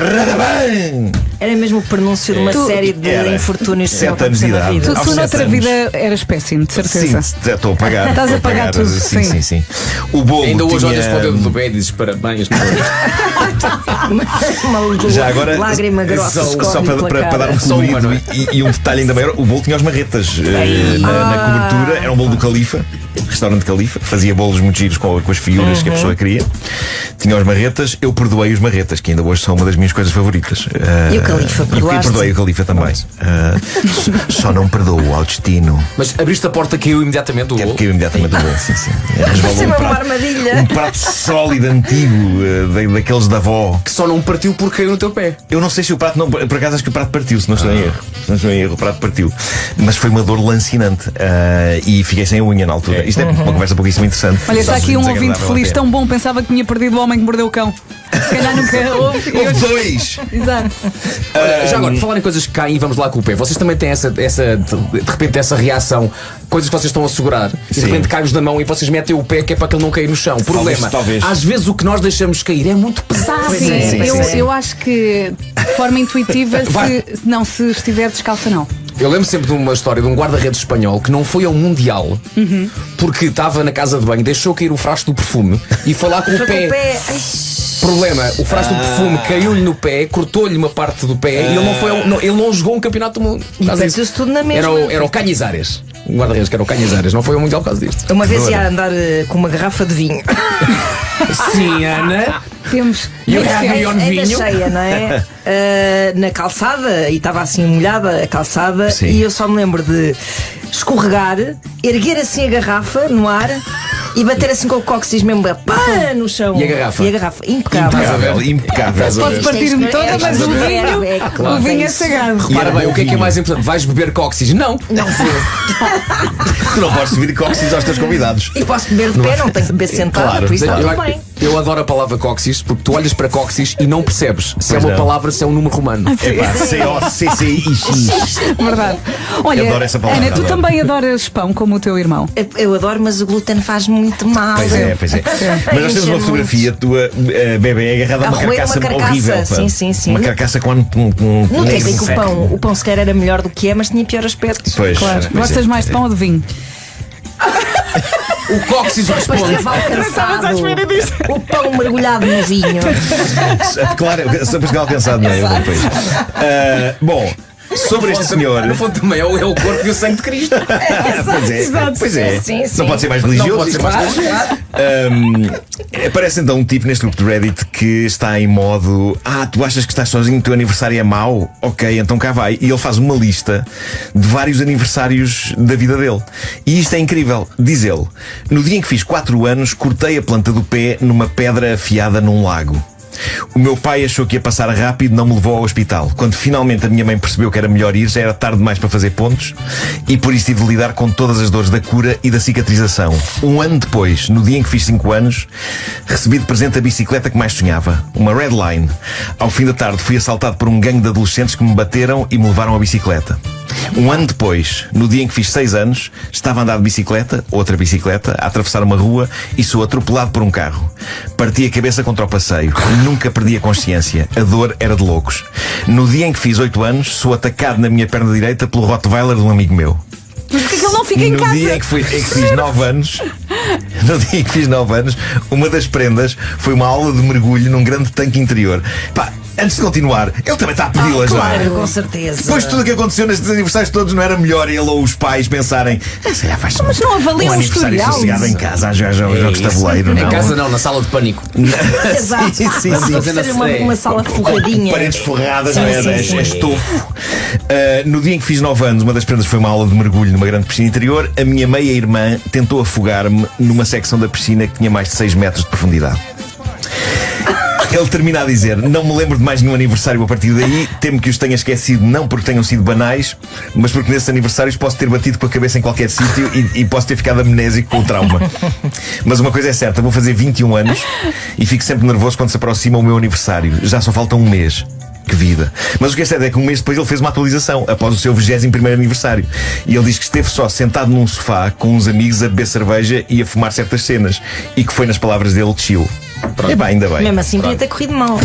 Era mesmo o pronúncio de uma série de Era infortúnios que 7 anos de aconteceram na idade. vida. Tu Aos noutra 7 anos. vida eras péssimo, de certeza. Sim, já estou a pagar. Estás a Estou pagar tudo, sim. Sim. O bolo Ainda hoje tinha... olhas para o dedo do pé e dizes parabéns. Uma Já agora, lágrima grossa. só para dar um Só uma, não colorido é? e um detalhe ainda maior, o bolo tinha as marretas na cobertura. Era um bolo do Califa, restaurante Califa, fazia bolos muito giros com as figuras que a pessoa queria. Tinha os marretas, eu perdoei os marretas, que ainda hoje são uma das minhas coisas favoritas. E o Califa, E perdoaste? perdoei o Califa também. Só não perdoo ao destino. Mas abriste a porta, caiu imediatamente o Que é bolo. porque imediatamente o bolo, sim. Resvalou Parecia um uma prato, armadilha. um prato sólido, antigo, daqueles da avó. Que só não partiu porque caiu no teu pé. Eu não sei se o prato não. Por acaso acho que o prato partiu, se não estou em erro. Se não estou em erro, o prato partiu. Mas foi uma dor lancinante. E fiquei sem a unha na altura. Isto é uma conversa pouquíssimo interessante. Olha, está aqui um ouvinte Desagradável feliz, até. tão bom, pensava que tinha perdido o homem que mordeu o cão. Se calhar nunca houve. e Houve hoje- 2! Exato. Olha, já agora, falar em coisas que caem e vamos lá com o pé. Vocês também têm de repente essa reação, coisas que vocês estão a segurar e de Sim. repente cai-vos da mão e vocês metem o pé que é para que ele não caia no chão. Problema, talvez. às vezes o que nós deixamos cair é muito pesado. Sim, sim, sim. eu acho que de forma intuitiva, se estiver descalça, não. Eu lembro sempre de uma história de um guarda-redes espanhol que não foi ao Mundial porque estava na casa de banho, deixou cair o frasco do perfume e foi lá com o Foi com pé. o pé. Ai, Problema, o frasco do perfume caiu-lhe no pé, cortou-lhe uma parte do pé e ele não jogou um campeonato do mundo. por causa disso. partiu-se tudo na mesma. Era o Cañizares. Um guarda-redes que era o Cañizares. Não foi ao Mundial por causa disto. Uma vez ia andar com uma garrafa de vinho. Sim, Ana. Temos. E o muito tempo. Rabion Ainda vinho. cheia, não é? Na calçada, e estava assim molhada a calçada, Sim. e eu só me lembro de escorregar, erguer assim a garrafa no ar e bater assim com o cóccix mesmo pá, no chão. E a garrafa? E a garrafa, impecável. Impecável, impecável. Posso partir-me toda, mas o vinho, o vinho é sagrado. Repara bem, o que é mais importante? Vais beber cóccix? Não. Não vou. Tu não podes subir cóccix aos teus convidados. E posso beber de pé, não tenho que beber sentada, Claro, por isso está Eu, tudo bem. eu adoro a palavra cóccix porque tu olhas para cóccix e não percebes se é Pois uma não. palavra, se é um número romano. Epá, C-O-C-C-I-X. Verdade. Eu Olha, adoro essa palavra, Ana, tu adoro. também adoras pão como o teu irmão. Eu adoro, mas o glúten faz muito mal. Pois é. Mas nós temos uma fotografia tua, bebê, agarrada a uma A roer carcaça uma carcaça, horrível. pá. sim. Uma carcaça com Não quer dizer que um o pão sequer era melhor do que é, mas tinha pior aspecto. Pois, Claro. pois Gostas é, mais de pois pão ou de vinho? O cóccix Depois responde. de cansado, o pão mergulhado no vinho. é. Claro, sempre que alcançado, não é? Eu não depois. Bom, sobre este senhor. No fundo também é o corpo e o sangue de Cristo. Pois é. Sim, sim. Não pode ser mais Não religioso. pode ser isto. mais religioso. Aparece então um tipo neste grupo de Reddit que está em modo: tu achas que estás sozinho, o teu aniversário é mau? Ok, então cá vai. E ele faz uma lista de vários aniversários da vida dele. E isto é incrível. Diz ele: no dia em que fiz 4 anos, cortei a planta do pé numa pedra afiada num lago. O meu pai achou que ia passar rápido, não me levou ao hospital. Quando finalmente a minha mãe percebeu que era melhor ir, já era tarde demais para fazer pontos, e por isso tive de lidar com todas as dores da cura e da cicatrização. Um ano depois, no dia em que fiz 5 anos, recebi de presente a bicicleta que mais sonhava, uma Redline. Ao fim da tarde fui assaltado por um gangue de adolescentes que me bateram e me levaram a bicicleta. Um ano depois, no dia em que fiz 6 anos, estava a andar de bicicleta, outra bicicleta, a atravessar uma rua e sou atropelado por um carro. Parti a cabeça contra o passeio. Nunca perdi a consciência. A dor era de loucos. No dia em que fiz 8 anos, sou atacado na minha perna direita pelo Rottweiler de um amigo meu. Mas porquê que ele não fica em casa? No dia em que fiz 9 anos, uma das prendas foi uma aula de mergulho num grande tanque interior. Pá, antes de continuar, ele também está a pedi-las, não é? Claro, com certeza. Depois de tudo o que aconteceu nestes aniversários todos, não era melhor ele ou os pais pensarem: se calhar faz Mas não avaliam um o aniversário historial. sossegado em casa, a jogar jogos de tabuleiro, não? Em casa não, na sala de pânico. Exato. Sim. Fazendo Uma sala forradinha. Paredes forradas, Sim, não é? sim. É estofo. No dia em que fiz 9 anos, uma das prendas foi uma aula de mergulho numa grande piscina interior. A minha meia-irmã tentou afogar-me numa secção da piscina que tinha mais de 6 metros de profundidade. Ele termina a dizer: não me lembro de mais nenhum aniversário a partir daí. Temo que os tenha esquecido, não porque tenham sido banais, mas porque nesses aniversários posso ter batido com a cabeça em qualquer sítio e posso ter ficado amnésico com o trauma. Mas uma coisa é certa, vou fazer 21 anos e fico sempre nervoso quando se aproxima o meu aniversário. Já só falta um mês. Que vida. Mas o que é certo é que um mês depois ele fez uma atualização após o seu 21º aniversário. E ele diz que esteve só sentado num sofá com uns amigos a beber cerveja e a fumar certas cenas. E que foi, nas palavras dele, chill. É bem, ainda bem. Mesmo assim podia ter corrido mal.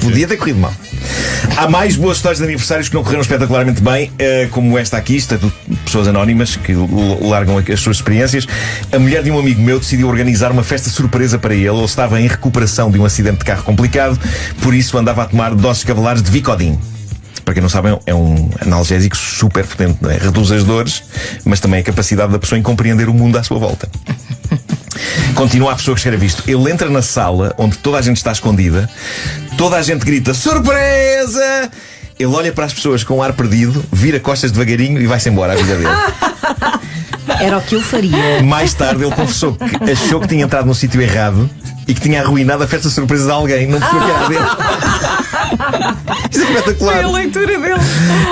Podia ter corrido mal. Há mais boas histórias de aniversários que não correram espetacularmente bem, como esta aqui, estatuto de pessoas anónimas que largam as suas experiências. A mulher de um amigo meu decidiu organizar uma festa surpresa para ele. Ele estava em recuperação de um acidente de carro complicado, por isso andava a tomar doses cavalares de Vicodin. Para quem não sabe, é um analgésico super potente, não é? Reduz as dores, mas também a capacidade da pessoa em compreender o mundo à sua volta. Continua a pessoa que escreve isto. Ele entra na sala onde toda a gente está escondida, toda a gente grita surpresa! Ele olha para as pessoas com um ar perdido, vira costas devagarinho e vai-se embora à vida dele. Era o que eu faria. Mais tarde ele confessou que achou que tinha entrado no sítio errado e que tinha arruinado a festa surpresa de alguém. Não percebeu que era dele. Isso é espetacular. Foi a leitura dele.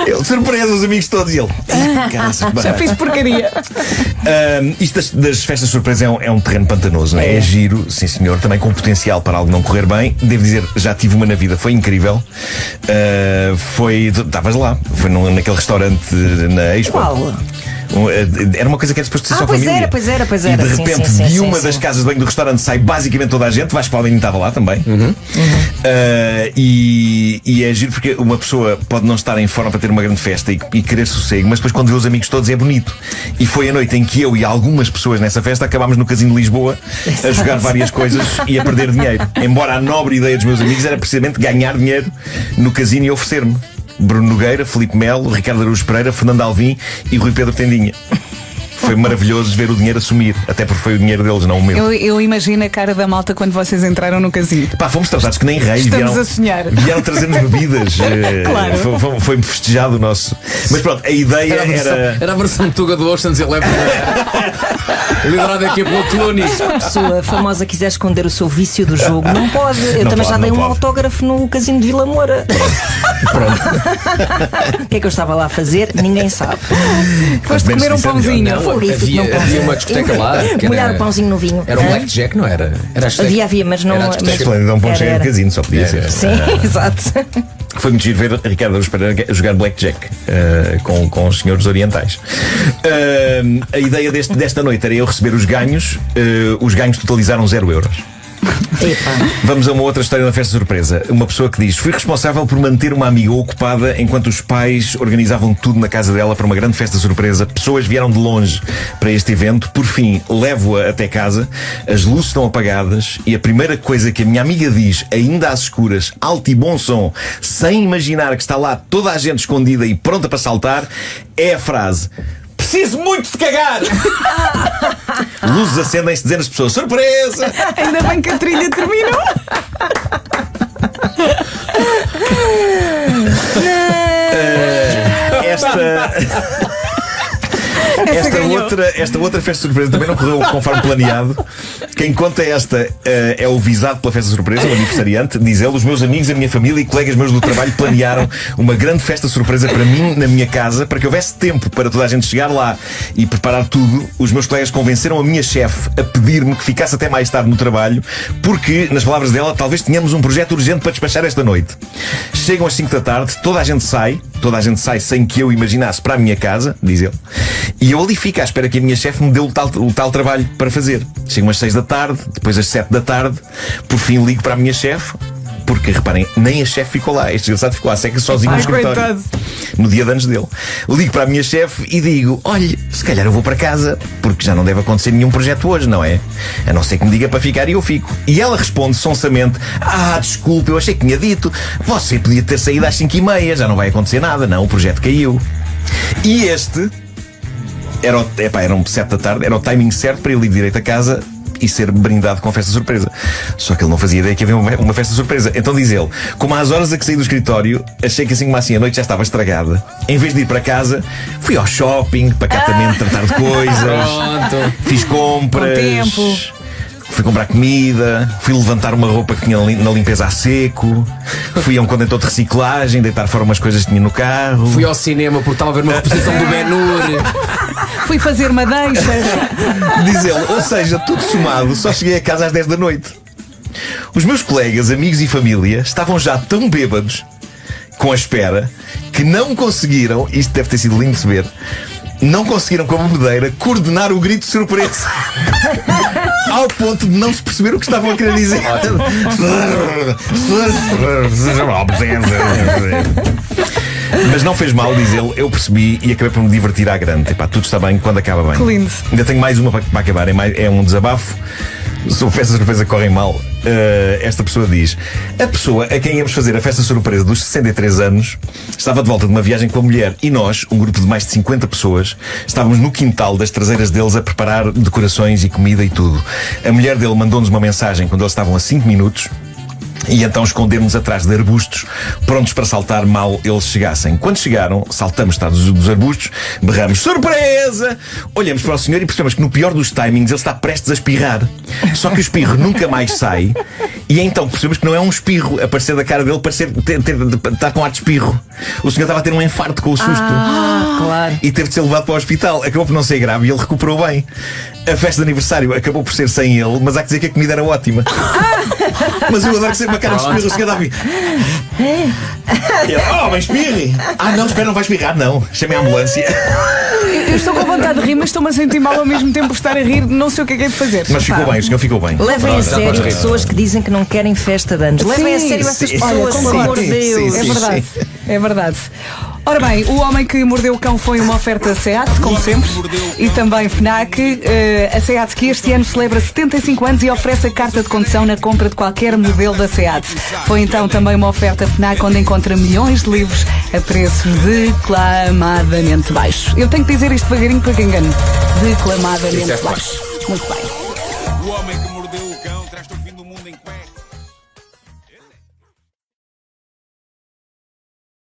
Ele surpresa os amigos todos e ele. Já fiz porcaria. Isto das festas surpresa é um terreno pantanoso, não é? É giro, sim senhor, também com potencial para algo não correr bem. Devo dizer, já tive uma na vida, foi incrível. Estavas lá, foi naquele restaurante na Expo. Qual? Era uma coisa que era suposto ser só família. Pois era. E de repente, de uma das casas de banho do restaurante sai basicamente toda a gente. Vasco Palmeirinho estava lá também. E é giro porque uma pessoa pode não estar em forma para ter uma grande festa e querer sossego, mas depois quando vê os amigos todos é bonito. E foi a noite em que eu e algumas pessoas nessa festa acabámos no Casino de Lisboa a jogar várias coisas e a perder dinheiro. Embora a nobre ideia dos meus amigos era precisamente ganhar dinheiro no casino e oferecer-me. Bruno Nogueira, Filipe Melo, Ricardo Araújo Pereira, Fernando Alvim e Rui Pedro Tendinha. Foi maravilhoso ver o dinheiro assumir, até porque foi o dinheiro deles, não o meu. Eu imagino a cara da malta quando vocês entraram no casino. Pá, fomos tratados que nem reis. Estamos a sonhar. Vieram trazer-nos bebidas. Claro. Foi-me festejado o nosso. Mas pronto, a ideia era a versão Tuga do Ocean's Eleven. Liderada aqui pelo Clooney. Se uma pessoa famosa quiser esconder o seu vício do jogo, não pode. Eu também já dei um autógrafo no Casino de Vila Moura. Pronto. O que é que eu estava lá a fazer? Ninguém sabe. Foste comer um pãozinho. Havia uma discoteca lá. Molhar o pãozinho no vinho. Era um blackjack, não era? Havia, mas não. Não pode chegar no casino, só podia ser. Sim, exato. Foi muito giro ver Ricardo Araújo Pereira jogar blackjack com os senhores orientais. A ideia desta noite era eu receber os ganhos. Os ganhos totalizaram 0 euros. Vamos a uma outra história da festa surpresa. Uma pessoa que diz: fui responsável por manter uma amiga ocupada enquanto os pais organizavam tudo na casa dela para uma grande festa surpresa. Pessoas vieram de longe para este evento. Por fim, levo-a até casa. As luzes estão apagadas e a primeira coisa que a minha amiga diz, ainda às escuras, alto e bom som, sem imaginar que está lá toda a gente escondida e pronta para saltar, é a frase: preciso muito de cagar! Luzes acendem-se, dizendo às pessoas: surpresa! Ainda bem que a trilha terminou. Esta outra festa surpresa também não correu conforme planeado. Quem conta esta é o visado pela festa surpresa, o aniversariante. Diz ele: os meus amigos, a minha família e colegas meus do trabalho planearam uma grande festa surpresa para mim na minha casa, para que houvesse tempo para toda a gente chegar lá e preparar tudo. Os meus colegas convenceram a minha chefe a pedir-me que ficasse até mais tarde no trabalho, porque, nas palavras dela, talvez tenhamos um projeto urgente para despachar esta noite. Chegam às 5 da tarde, toda a gente sai sem que eu imaginasse, para a minha casa, diz ele, e eu ali fico à espera que a minha chefe me dê o tal trabalho para fazer. Chegam às 6 da tarde, depois às 7 da tarde, por fim ligo para a minha chefe, porque, reparem, nem a chefe ficou lá. Este desgraçado ficou à seca sozinho no escritório. Coitado. No dia de anos dele. Ligo para a minha chefe e digo: olha, se calhar eu vou para casa, porque já não deve acontecer nenhum projeto hoje, não é? A não ser que me diga para ficar e eu fico. E ela responde sonsamente: desculpe, eu achei que tinha dito. Você podia ter saído às 5h30, já não vai acontecer nada. Não, o projeto caiu. E este eram 7 da tarde, era o timing certo para ele ir direito a casa e ser brindado com a festa surpresa. Só que ele não fazia ideia que havia uma festa surpresa. Então diz ele: como às horas a que saí do escritório, achei que assim como assim a noite já estava estragada. Em vez de ir para casa, fui ao shopping, pacatamente tratar de coisas. Fiz compras. Fui comprar comida, fui levantar uma roupa que tinha na limpeza a seco, fui a um contentor de reciclagem, deitar fora umas coisas que tinha no carro. Fui ao cinema porque estava a ver uma reposição do Ben-Hur. Fui fazer madeixas. Diz ele, ou seja, tudo somado, só cheguei a casa às 10 da noite. Os meus colegas, amigos e família estavam já tão bêbados com a espera que não conseguiram, isto deve ter sido lindo de se ver, não conseguiram com a bebedeira coordenar o grito de surpresa. Ao ponto de não se perceber o que estavam a querer dizer. Mas não fez mal, diz ele. Eu percebi e acabei por me divertir à grande. Epá, tudo está bem quando acaba bem. Que lindo. Ainda tenho mais uma para acabar. É um desabafo. Se a festa surpresa corre mal, esta pessoa diz: a pessoa a quem íamos fazer a festa surpresa dos 63 anos estava de volta de uma viagem com a mulher, e nós, um grupo de mais de 50 pessoas, estávamos no quintal das traseiras deles a preparar decorações e comida e tudo. A mulher dele mandou-nos uma mensagem quando eles estavam a 5 minutos. E então escondemos atrás de arbustos, prontos para saltar mal eles chegassem. Quando chegaram, saltamos atrás dos arbustos, berramos surpresa! Olhamos para o senhor e percebemos que no pior dos timings ele está prestes a espirrar. Só que o espirro nunca mais sai. E então percebemos que não é um espirro a parecer da cara dele, estar com ar de espirro. O senhor estava a ter um infarto com o susto. Claro. E teve de ser levado para o hospital. Acabou por não ser grave e ele recuperou bem. A festa de aniversário acabou por ser sem ele, mas há que dizer que a comida era ótima. Mas eu adoro que sempre uma cara de espirro. O senhor dá a vir. Mas espirre! Não, espera, não vai espirrar, não. Chamei a ambulância. Eu estou com vontade de rir, mas estou-me a sentir mal ao mesmo tempo por estar a rir. Não sei o que é de fazer. Mas ficou bem, o senhor ficou bem. Levem a sério pessoas que dizem que não querem festa de anos. Levem a sério essas pessoas, pelo amor de Deus. É verdade. É verdade. Ora bem, O Homem que Mordeu o Cão foi uma oferta SEAT, como sempre, e também FNAC. A SEAT que este ano celebra 75 anos e oferece a carta de condução na compra de qualquer modelo da SEAT. Foi então também uma oferta FNAC onde encontra milhões de livros a preços declamadamente baixos. Eu tenho que dizer isto devagarinho para que engano. Declamadamente baixos. Muito bem. O homem que mordeu